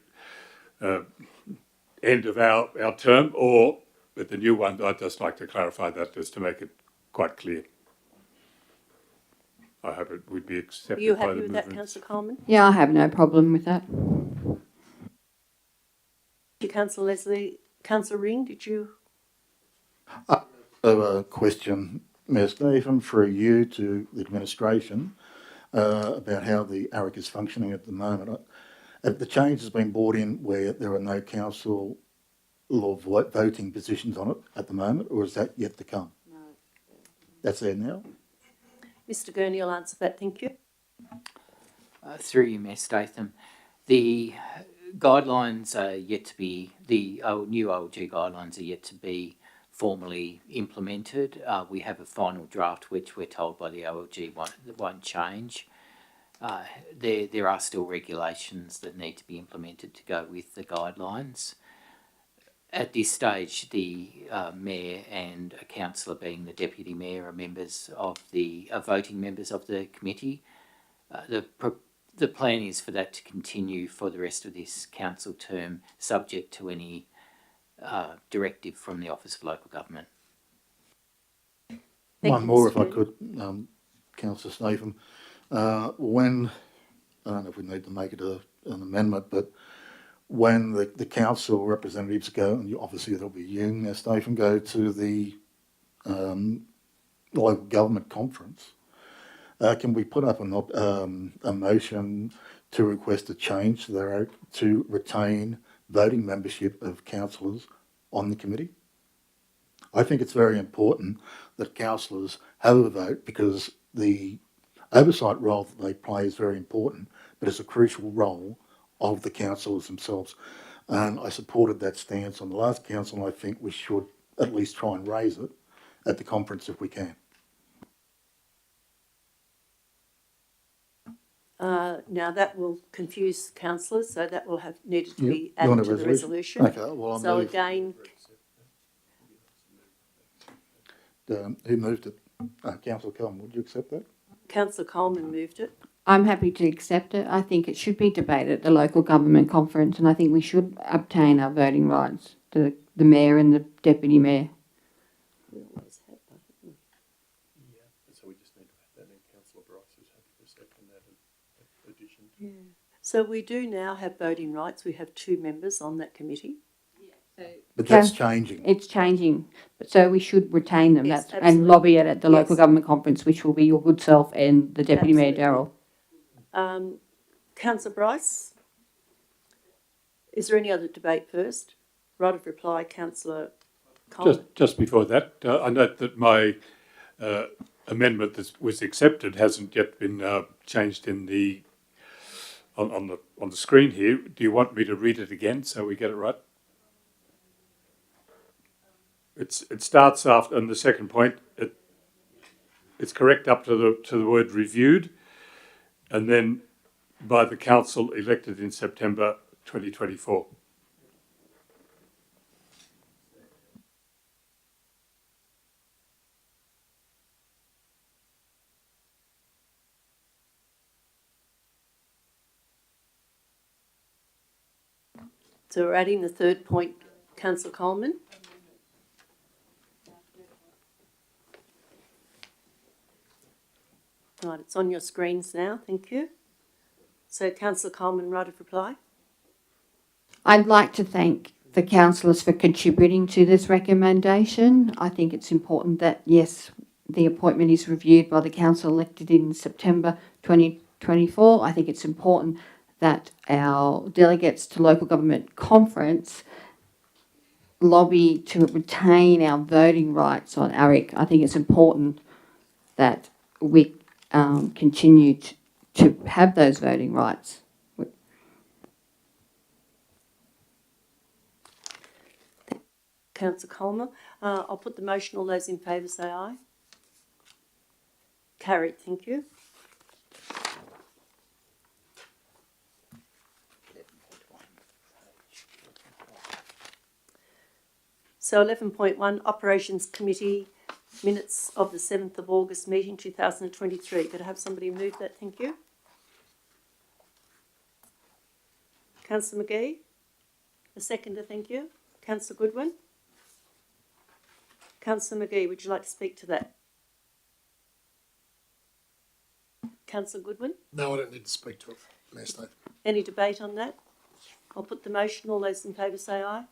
end of our term, or with the new one. I'd just like to clarify that just to make it quite clear. I hope it would be accepted. Are you by happy the with that, movement. Councillor Coleman? Yeah, I have no problem with that. Thank you, Councillor Leslie. Councillor Ring, did you? I have a question, Mayor Stephen, through you to the administration about how the ARIC is functioning at the moment. Have the changes been brought in where there are no council law voting positions on it at the moment, or is that yet to come? No. That's there now? Mr Gurney will answer that, thank you. Through you, Mayor Statham. The guidelines are yet to be, the new OLG guidelines are yet to be formally implemented. We have a final draft which we're told by the OLG won't change. There are still regulations that need to be implemented to go with the guidelines. At this stage, the mayor and a councillor, being the deputy mayor, are members of voting members of the committee. The plan is for that to continue for the rest of this council term, subject to any directive from the Office of Local Government. One more, if I could, Councillor Statham. When, I don't know if we need to make it an amendment, but when the council representatives go, and obviously it'll be you, Mayor Statham, go to the local government conference, can we put up a motion to request a change to retain voting membership of councillors on the committee? I think it's very important that councillors have a vote, because the oversight role that they play is very important, but it's a crucial role of the councillors themselves. And I supported that stance on the last council, and I think we should at least try and raise it at the conference if we can. Now that will confuse councillors, so that will have needed to be You want added a to the resolution. Okay, well, I'll so move. Again, who moved it? Councillor Cullen, would you accept that? Councillor Coleman moved it. I'm happy to accept it. I think it should be debated at the local government conference, and I think we should obtain our voting rights, the mayor and the deputy mayor. We always have that, haven't we? Yeah, so we just need to have that in. Councillor Bryce is happy to second that addition. Yeah. So we do now have voting rights. We have 2 members on that committee. But that's changing. It's changing, so we should retain them. Yes, That's and lobby it at the local Yes. government conference, which will be your good self and the deputy mayor Darryl. Councillor Bryce, is there any other debate first? Right of reply, Councillor Coleman. Just before that, I note that my amendment that was accepted hasn't yet been changed in the on the screen here. Do you want me to read it again so we get it right? It starts after, on the second point, it's correct up to the word reviewed, and then by the council elected in September 2024. So we're adding the third point, Councillor Coleman. Right, it's on your screens now, thank you. So Councillor Coleman, right of reply. I'd like to thank the councillors for contributing to this recommendation. I think it's important that, yes, the appointment is reviewed by the council elected in September 2024. I think it's important that our delegates to local government conference lobby to retain our voting rights on ARIC. I think it's important that we continue to have those voting rights. Councillor Coleman, I'll put the motion. All those in favour say aye. Carried, thank you. So 11.1, Operations Committee minutes of the 7th of August meeting 2023. Could I have somebody move that? Thank you. Councillor McGee? A seconder, thank you. Councillor Goodwin? Councillor McGee, would you like to speak to that? Councillor Goodwin? No, I don't need to speak to it, Mayor Statham. Any debate on that? I'll put the motion. All those in favour say aye.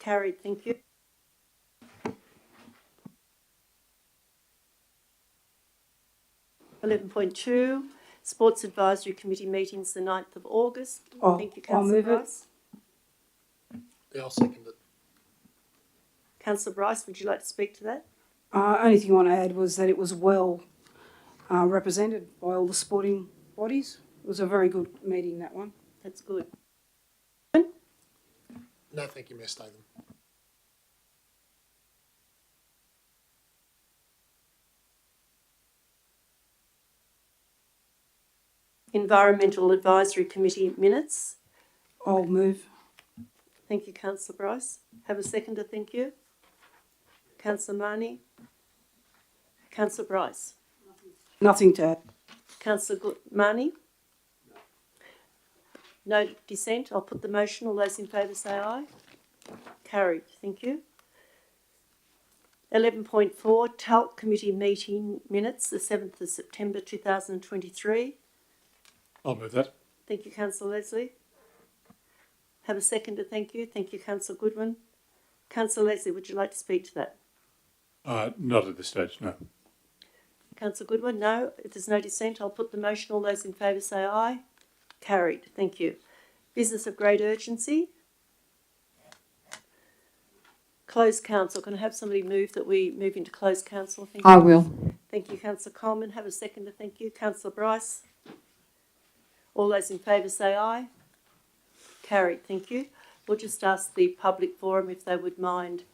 Carried, thank you. (11.2) Sports Advisory Committee meetings the 9th of August. Thank you, Councillor Bryce. Yeah, I'll second it. Councillor Bryce, would you like to speak to that? Only thing I want to add was that it was well represented by all the sporting bodies. It was a very good meeting, that one. That's good. No, thank you, Mayor Statham. Environmental Advisory Committee minutes. I'll move. Thank you, Councillor Bryce. Have a seconder, thank you. Councillor Marnie. Councillor Bryce. Nothing to add. Councillor Marnie. No dissent. I'll put the motion. All those in favour say aye. Carried. Thank you. 11.4 TALC Committee meeting minutes, the 7th of September 2023. I'll move that. Thank you, Councillor Leslie. Have a seconder, thank you. Thank you, Councillor Goodwin. Councillor Leslie, would you like to speak to that? Not at this stage, no. Councillor Goodwin, no. If there's no dissent, I'll put the motion. All those in favour say aye. Carried. Thank you. Business of great urgency. Closed council. Can I have somebody move that we move into closed council? Thank you. I will. Thank you, Councillor Coleman. Have a seconder, thank you. Councillor Bryce. All those in favour say aye. Carried. Thank you. We'll just ask the public forum if they would mind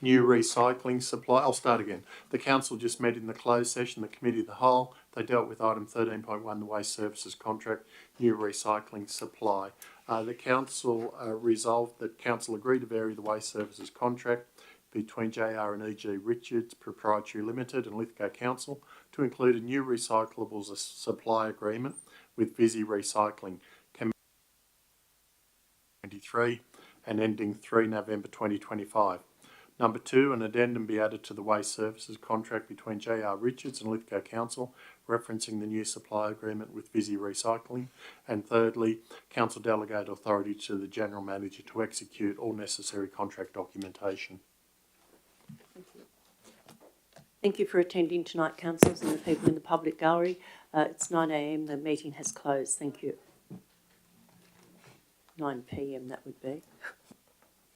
new recycling supply. I'll start again. The council just met in the closed session, the committee of the whole. They dealt with item 13.1, the waste services contract, new recycling supply. The council resolved that council agreed to vary the waste services contract between JR and EG Richards Proprietary Limited and Lithgow Council to include a new recyclables supply agreement with Visy Recycling, 23 and ending 3 November 2025. Number 2, an addendum be added to the waste services contract between JR Richards and Lithgow Council, referencing the new supply agreement with Visy Recycling. And thirdly, council delegate authority to the general manager to execute all necessary contract documentation. Thank you for attending tonight, councillors and the people in the public gallery. It's 9 a.m. The meeting has closed. Thank you. 9 p.m. that would be.